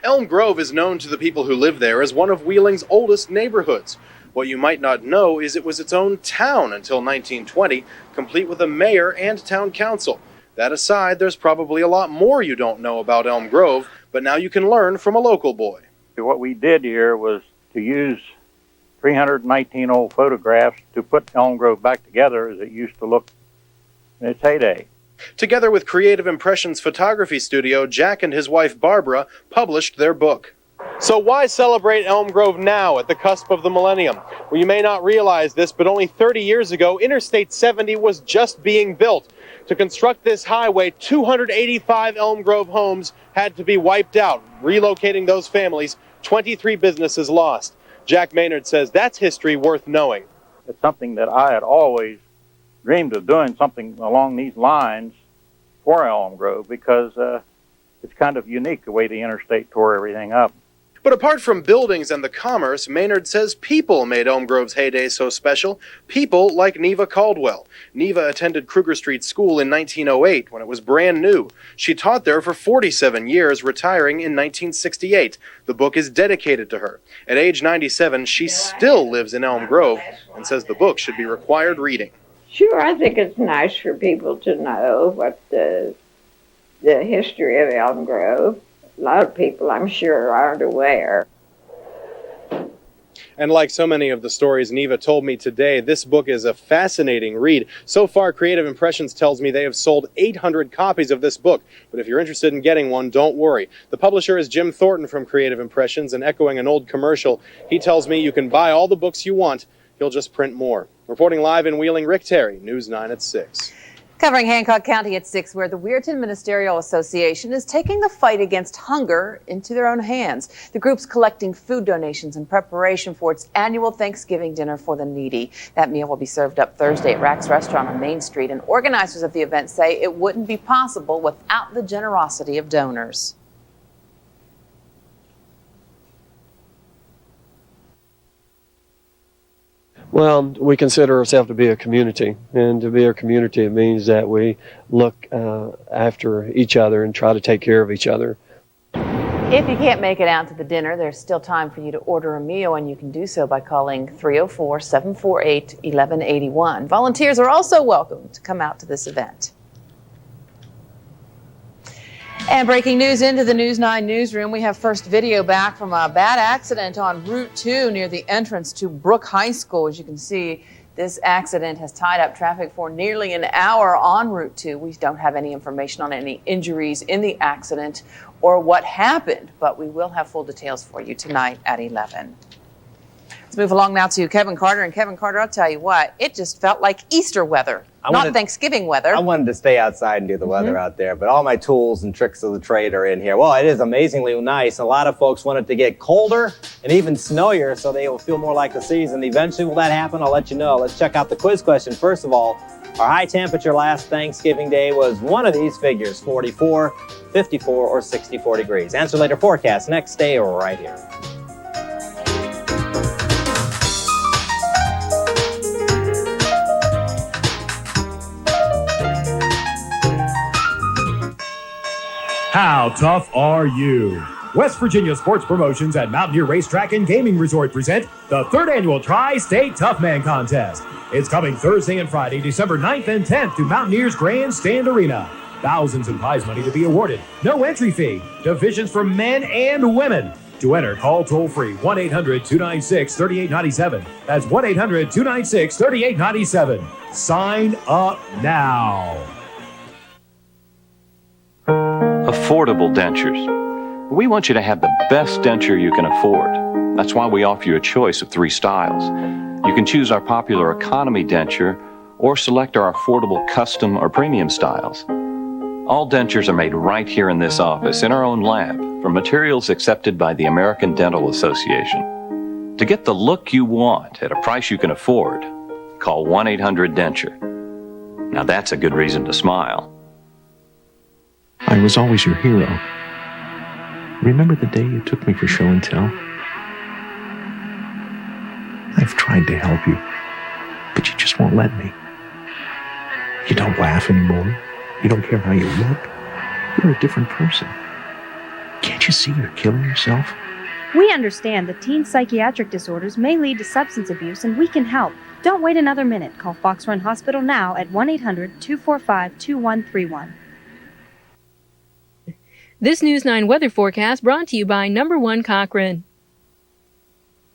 Elm Grove is known to the people who live there as one of Wheeling's oldest neighborhoods. What you might not know is it was its own town until 1920, complete with a mayor and town council. That aside, there's probably a lot more you don't know about Elm Grove, but now you can learn from a local boy. What we did here was to use 319 old photographs to put Elm Grove back together as it used to look in its heyday. Together with Creative Impressions photography studio, Jack and his wife Barbara published their book. So why celebrate Elm Grove now at the cusp of the millennium? Well, you may not realize this, but only 30 years ago, Interstate 70 was just being built. To construct this highway, 285 Elm Grove homes had to be wiped out, relocating those families, 23 businesses lost. Jack Maynard says that's history worth knowing. It's something that I had always dreamed of doing, something along these lines for Elm Grove, because it's kind of unique the way the interstate tore everything up. But apart from buildings and the commerce, Maynard says people made Elm Grove's heyday so special. People like Neva Caldwell. Neva attended Kruger Street School in 1908 when it was brand new. She taught there for 47 years, retiring in 1968. The book is dedicated to her. At age 97, she still lives in Elm Grove and says the book should be required reading. Sure, I think it's nice for people to know what the history of Elm Grove. A lot of people, I'm sure, aren't aware. And like so many of the stories Neva told me today, this book is a fascinating read. So far, Creative Impressions tells me they have sold 800 copies of this book. But if you're interested in getting one, don't worry. The publisher is Jim Thornton from Creative Impressions, and echoing an old commercial, he tells me you can buy all the books you want. He'll just print more. Reporting live in Wheeling, Rick Terry, News 9 at 6. Covering Hancock County at 6, where the Weirton Ministerial Association is taking the fight against hunger into their own hands. The group's collecting food donations in preparation for its annual Thanksgiving dinner for the needy. That meal will be served up Thursday at Rack's Restaurant on Main Street, and organizers of the event say it wouldn't be possible without the generosity of donors. Well, we consider ourselves to be a community, and to be a community, it means that we look after each other and try to take care of each other. If you can't make it out to the dinner, there's still time for you to order a meal, and you can do so by calling 304-748-1181. Volunteers are also welcome to come out to this event. And breaking news into the News 9 newsroom, we have first video back from a bad accident on Route 2 near the entrance to Brook High School. As you can see, this accident has tied up traffic for nearly an hour on Route 2. We don't have any information on any injuries in the accident or what happened, but we will have full details for you tonight at 11. Let's move along now to Kevin Carter. And Kevin Carter, I'll tell you what, it just felt like Easter weather, not Thanksgiving weather. I wanted to stay outside and do the weather out there, but all my tools and tricks of the trade are in here. Well, it is amazingly nice. A lot of folks want it to get colder and even snowier so they will feel more like the season. Eventually, will that happen? I'll let you know. Let's check out the quiz question. First of all, our high temperature last Thanksgiving Day was one of these figures, 44, 54, or 64 degrees. Answer later forecast next day right here. How tough are you? West Virginia Sports Promotions at Mountaineer Racetrack and Gaming Resort present the 3rd Annual Tri-State Tough Man Contest. It's coming Thursday and Friday, December 9th and 10th to Mountaineer's Grandstand Arena. Thousands in prize money to be awarded. No entry fee. Divisions for men and women. To enter, call toll-free 1-800-296-3897. That's 1-800-296-3897. Sign up now. Affordable dentures. We want you to have the best denture you can afford. That's why we offer you a choice of 3 styles. You can choose our popular economy denture or select our affordable custom or premium styles. All dentures are made right here in this office, in our own lab, from materials accepted by the American Dental Association. To get the look you want at a price you can afford, call 1-800-DENTURE. Now that's a good reason to smile. I was always your hero. Remember the day you took me for show and tell? I've tried to help you, but you just won't let me. You don't laugh anymore. You don't care how you look. You're a different person. Can't you see you're killing yourself? We understand that teen psychiatric disorders may lead to substance abuse, and we can help. Don't wait another minute. Call Fox Run Hospital now at 1-800-245-2131. This News 9 weather forecast brought to you by Number 1 Cochrane.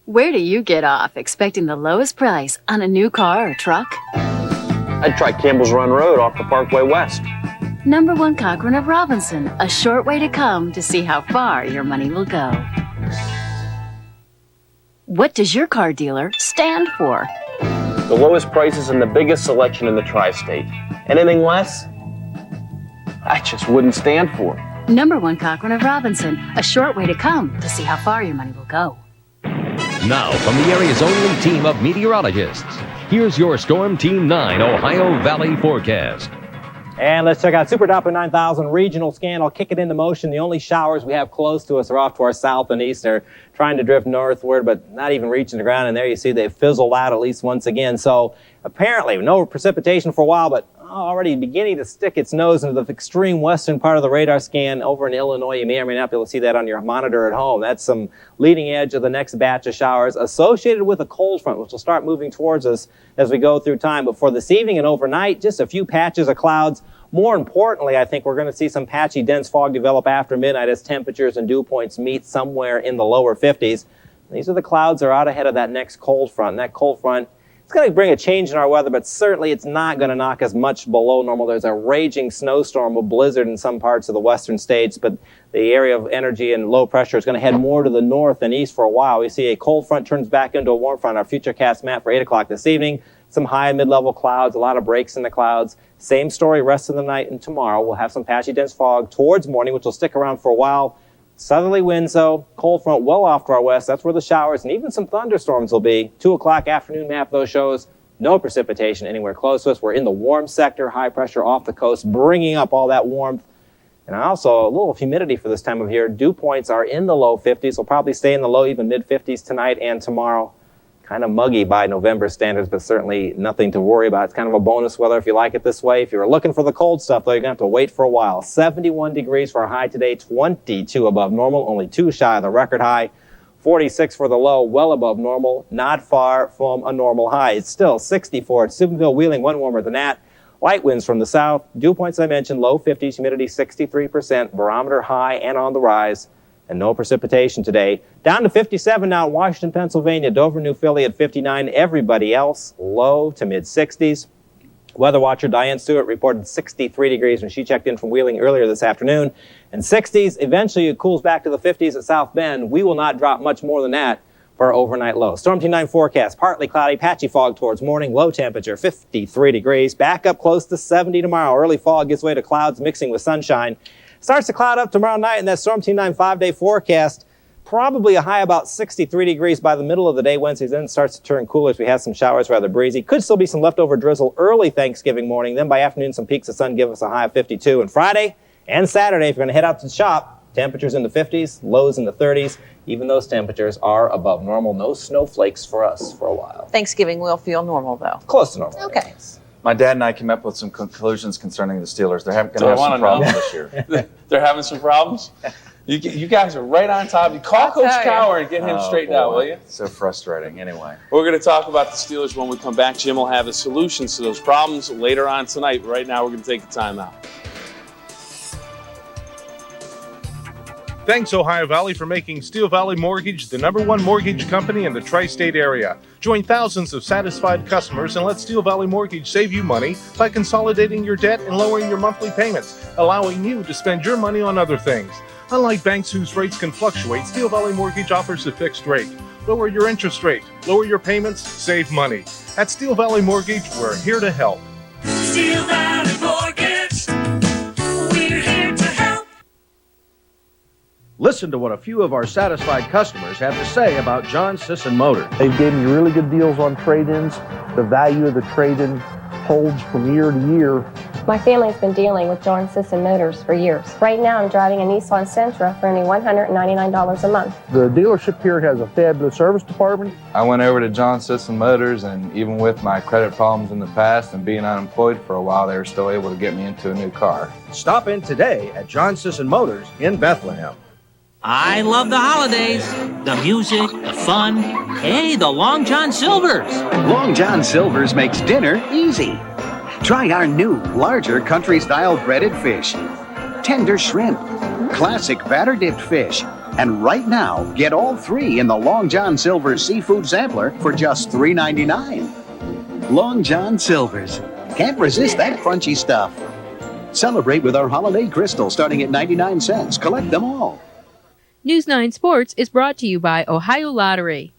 Where do you get off expecting the lowest price on a new car or truck? I'd try Campbell's Run Road off the Parkway West. Number 1 Cochrane of Robinson, a short way to come to see how far your money will go. What does your car dealer stand for? The lowest prices and the biggest selection in the tri-state. Anything less, I just wouldn't stand for. Number 1 Cochrane of Robinson, a short way to come to see how far your money will go. Now, from the area's only team of meteorologists, here's your Storm Team 9 Ohio Valley forecast. And let's check out Super Doppler 9000 regional scan. I'll kick it into motion. The only showers we have close to us are off to our south and east. They're trying to drift northward, but not even reaching the ground. And there you see they fizzled out at least once again. So apparently no precipitation for a while, but already beginning to stick its nose into the extreme western part of the radar scan over in Illinois. You may or may not be able to see that on your monitor at home. That's some leading edge of the next batch of showers associated with a cold front, which will start moving towards us as we go through time. But for this evening and overnight, just a few patches of clouds. More importantly, I think we're going to see some patchy, dense fog develop after midnight as temperatures and dew points meet somewhere in the lower 50s. These are the clouds that are out ahead of that next cold front. And that cold front, it's going to bring a change in our weather, but certainly it's not going to knock us much below normal. There's a raging snowstorm, a blizzard in some parts of the western states, but the area of energy and low pressure is going to head more to the north and east for a while. We see a cold front turns back into a warm front. Our futurecast map for 8 o'clock this evening. Some high and mid-level clouds, a lot of breaks in the clouds. Same story rest of the night and tomorrow. We'll have some patchy dense fog towards morning, which will stick around for a while. Southerly winds, though, cold front well off to our west. That's where the showers and even some thunderstorms will be. 2 o'clock afternoon map, though, shows no precipitation anywhere close to us. We're in the warm sector, high pressure off the coast, bringing up all that warmth. And also a little humidity for this time of year. Dew points are in the low 50s. We'll probably stay in the low, even mid-50s tonight and tomorrow. Kind of muggy by November standards, but certainly nothing to worry about. It's kind of a bonus weather if you like it this way. If you're looking for the cold stuff, though, you're going to have to wait for a while. 71 degrees for a high today, 22 above normal, only 2 shy of the record high. 46 for the low, well above normal, not far from a normal high. It's still 64 at Steubenville, Wheeling, 1 warmer than that. Light winds from the south. Dew points I mentioned, low 50s, humidity 63%, barometer high and on the rise. And no precipitation today. Down to 57 now in Washington, Pennsylvania, Dover, New Philly at 59. Everybody else low to mid-60s. Weather watcher Diane Stewart reported 63 degrees when she checked in from Wheeling earlier this afternoon. And 60s, eventually it cools back to the 50s at South Bend. We will not drop much more than that for our overnight low. Storm Team 9 forecast, partly cloudy, patchy fog towards morning, low temperature 53 degrees. Back up close to 70 tomorrow. Early fog gives way to clouds mixing with sunshine. Starts to cloud up tomorrow night in that Storm Team 9 5-day forecast. Probably a high about 63 degrees by the middle of the day. Wednesday then starts to turn cooler as we have some showers, rather breezy. Could still be some leftover drizzle early Thanksgiving morning. Then by afternoon, some peaks of sun give us a high of 52. And Friday and Saturday, if you're going to head out to the shop, temperatures in the 50s, lows in the 30s. Even those temperatures are above normal. No snowflakes for us for a while. Thanksgiving will feel normal, though. Close to normal. Okay. My dad and I came up with some conclusions concerning the Steelers. They're going to have some problems this year. They're having some problems? You guys are right on top. You call Coach Cowher and get him straightened out, will you? So frustrating. Anyway. We're going to talk about the Steelers when we come back. Jim will have the solutions to those problems later on tonight. Right now, we're going to take the time out. Thanks, Ohio Valley, for making Steel Valley Mortgage the #1 mortgage company in the tri-state area. Join thousands of satisfied customers and let Steel Valley Mortgage save you money by consolidating your debt and lowering your monthly payments, allowing you to spend your money on other things. Unlike banks whose rates can fluctuate, Steel Valley Mortgage offers a fixed rate. Lower your interest rate, lower your payments, save money. At Steel Valley Mortgage, we're here to help. Steel Valley Mortgage, we're here to help. Listen to what a few of our satisfied customers have to say about John Sisson Motor. They gave me really good deals on trade-ins. The value of the trade-in holds from year to year. My family's been dealing with John Sisson Motors for years. Right now I'm driving a Nissan Sentra for only $199 a month. The dealership here has a fabulous service department. I went over to John Sisson Motors, and even with my credit problems in the past and being unemployed for a while, they were still able to get me into a new car. Stop in today at John Sisson Motors in Bethlehem. I love the holidays, the music, the fun. Hey, the Long John Silver's. Long John Silver's makes dinner easy. Try our new, larger country-style breaded fish, tender shrimp, classic batter-dipped fish, and right now, get all 3 in the Long John Silver's Seafood Sampler for just $3.99. Long John Silver's. Can't resist that crunchy stuff. Celebrate with our holiday crystal starting at 99 cents. Collect them all. News 9 Sports is brought to you by Ohio Lottery.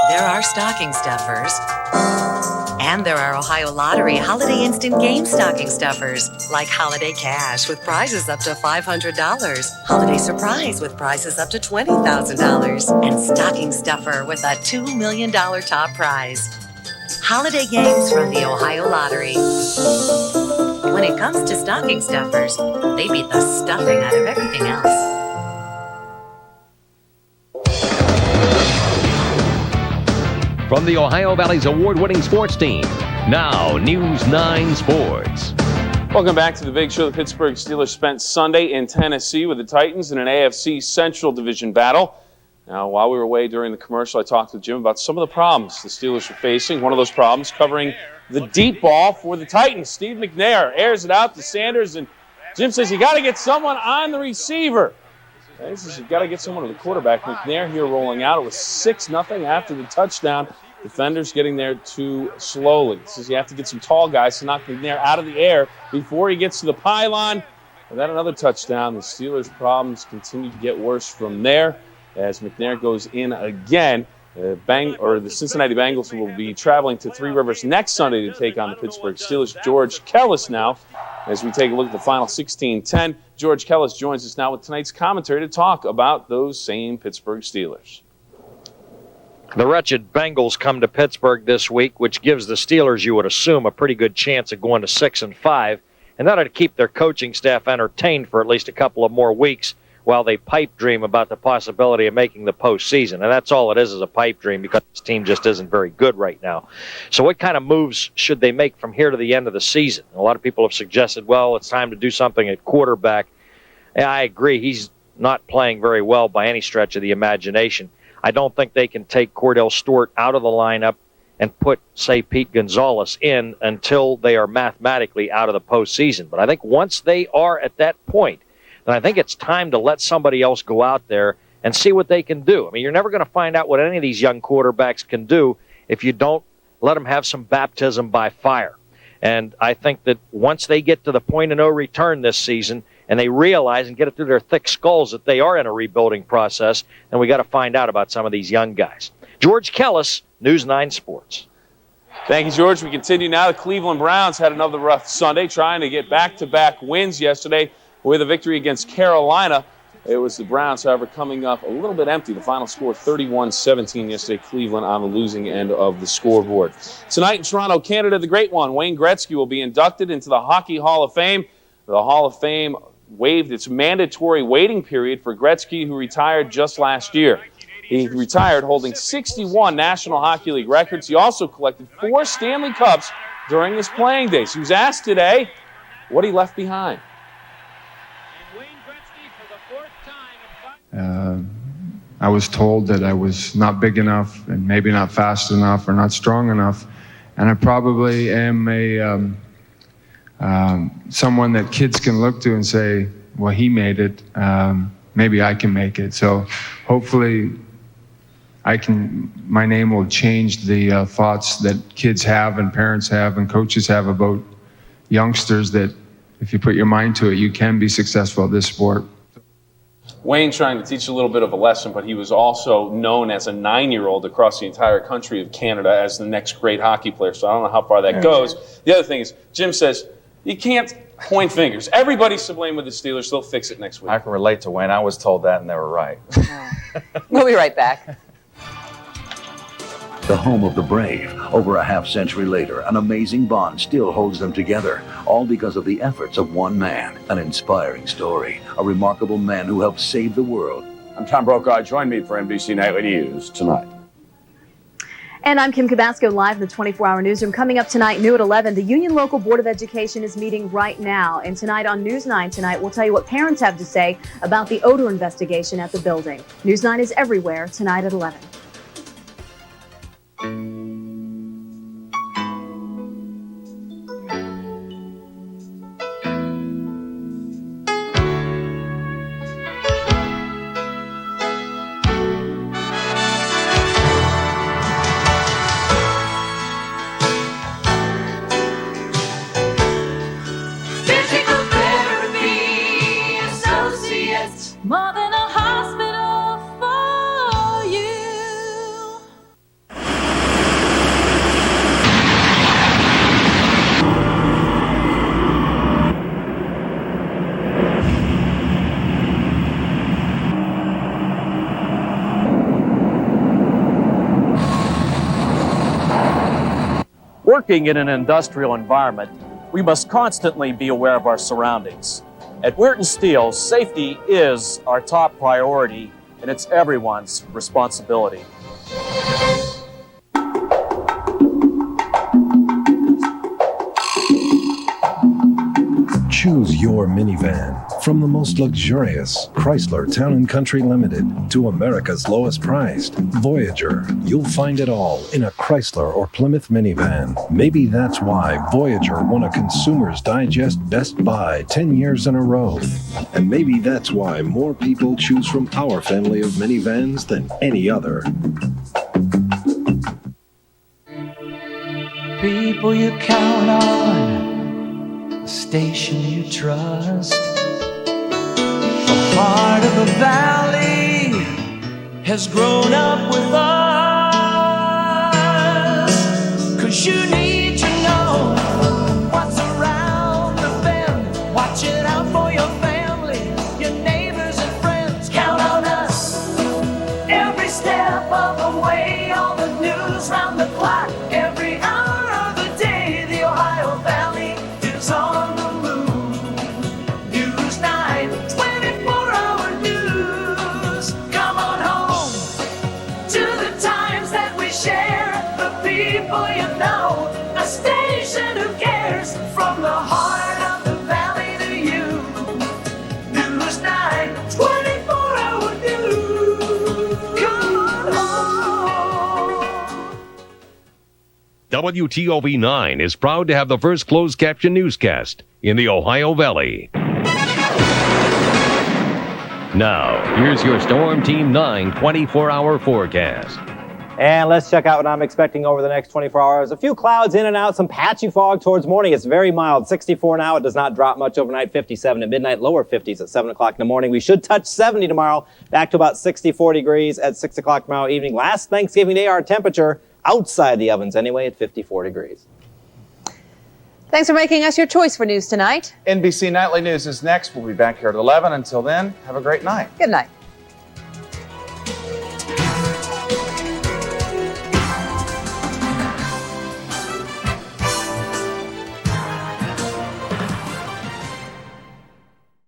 There are stocking stuffers. And there are Ohio Lottery Holiday Instant Game stocking stuffers, like Holiday Cash with prizes up to $500, Holiday Surprise with prizes up to $20,000, and Stocking Stuffer with a $2 million top prize. Holiday games from the Ohio Lottery. When it comes to stocking stuffers, they beat the stuffing out of everything else. From the Ohio Valley's award-winning sports team, now News 9 Sports. Welcome back to the big show. The Pittsburgh Steelers spent Sunday in Tennessee with the Titans in an AFC Central Division battle. Now, while we were away during the commercial, I talked with Jim about some of the problems the Steelers were facing. One of those problems covering the deep ball for the Titans. Steve McNair airs it out to Sanders, and Jim says, you got to get someone on the receiver. He says, you got to get someone to the quarterback. McNair here rolling out. It was 6-0 after the touchdown. Defenders getting there too slowly. He says you have to get some tall guys to knock McNair out of the air before he gets to the pylon. And then another touchdown. The Steelers' problems continue to get worse from there as McNair goes in again. The Cincinnati Bengals will be traveling to Three Rivers next Sunday to take on the Pittsburgh Steelers. George Kellis now, as we take a look at the final 16-10. George Kellis joins us now with tonight's commentary to talk about those same Pittsburgh Steelers. The wretched Bengals come to Pittsburgh this week, which gives the Steelers, you would assume, a pretty good chance of going to 6-5, and that ought to keep their coaching staff entertained for at least a couple of more weeks while they pipe dream about the possibility of making the postseason. And that's all it is a pipe dream, because this team just isn't very good right now. So what kind of moves should they make from here to the end of the season? A lot of people have suggested, well, it's time to do something at quarterback. And I agree, he's not playing very well by any stretch of the imagination. I don't think they can take Cordell Stewart out of the lineup and put, say, Pete Gonzalez in until they are mathematically out of the postseason. But I think once they are at that point, then I think it's time to let somebody else go out there and see what they can do. I mean, you're never going to find out what any of these young quarterbacks can do if you don't let them have some baptism by fire. And I think that once they get to the point of no return this season, and they realize and get it through their thick skulls that they are in a rebuilding process, and we got to find out about some of these young guys. George Kellis, News 9 Sports. Thank you, George. We continue now. The Cleveland Browns had another rough Sunday, trying to get back-to-back wins yesterday with a victory against Carolina. It was the Browns, however, coming up a little bit empty. The final score 31-17 yesterday, Cleveland on the losing end of the scoreboard. Tonight in Toronto, Canada, the great one, Wayne Gretzky will be inducted into the Hockey Hall of Fame. The Hall of Fame waived its mandatory waiting period for Gretzky, who retired just last year. He retired holding 61 National Hockey League records. He also collected 4 Stanley Cups during his playing days. He was asked today what he left behind. I was told that I was not big enough and maybe not fast enough or not strong enough. And I probably am someone that kids can look to and say, well, he made it. Maybe I can make it. So hopefully my name will change the thoughts that kids have and parents have and coaches have about youngsters, that if you put your mind to it, you can be successful at this sport. Wayne trying to teach a little bit of a lesson, but he was also known as a 9-year-old across the entire country of Canada as the next great hockey player. So I don't know how far that goes. The other thing is, Jim says, you can't point fingers. Everybody's to blame with the Steelers. They'll fix it next week. I can relate to Wayne. I was told that and they were right. We'll be right back. The home of the brave. Over a half-century later, an amazing bond still holds them together, all because of the efforts of one man. An inspiring story, a remarkable man who helped save the world. I'm Tom Brokaw. Join me for NBC Nightly News tonight. And I'm Kim Cabasco, live in the 24-hour newsroom. Coming up tonight, new at 11, the Union Local Board of Education is meeting right now. And tonight on News 9 tonight, we'll tell you what parents have to say about the odor investigation at the building. News 9 is everywhere tonight at 11. Physical therapy associates, more than a hospital for you. Working in an industrial environment, we must constantly be aware of our surroundings. At Weirton Steel, safety is our top priority, and it's everyone's responsibility. Choose your minivan. From the most luxurious Chrysler Town & Country Limited to America's lowest priced Voyager, you'll find it all in a Chrysler or Plymouth minivan. Maybe that's why Voyager won a Consumer's Digest Best Buy 10 years in a row. And maybe that's why more people choose from our family of minivans than any other. People you count on, a station you trust. The heart of the valley has grown up with us. 'Cause you need to know what's around the bend. Watch it out for your family, your neighbors and friends. Count on us every step of the way. All the news round the clock, every hour of the day. The Ohio Valley is on the move. News 9, 24-hour news. Come on home to the times that we share. The people you know, a station who cares. From the heart of the valley to you. News 9, 24-hour news. Come on home. WTOV 9 is proud to have the first closed caption newscast in the Ohio Valley. Now, here's your Storm Team 9 24-hour forecast. And let's check out what I'm expecting over the next 24 hours. A few clouds in and out, some patchy fog towards morning. It's very mild, 64 now. It does not drop much overnight, 57 at midnight, lower 50s at 7 o'clock in the morning. We should touch 70 tomorrow, back to about 64 degrees at 6 o'clock tomorrow evening. Last Thanksgiving Day, our temperature outside the ovens anyway at 54 degrees. Thanks for making us your choice for news tonight. NBC Nightly News is next. We'll be back here at 11. Until then, have a great night. Good night.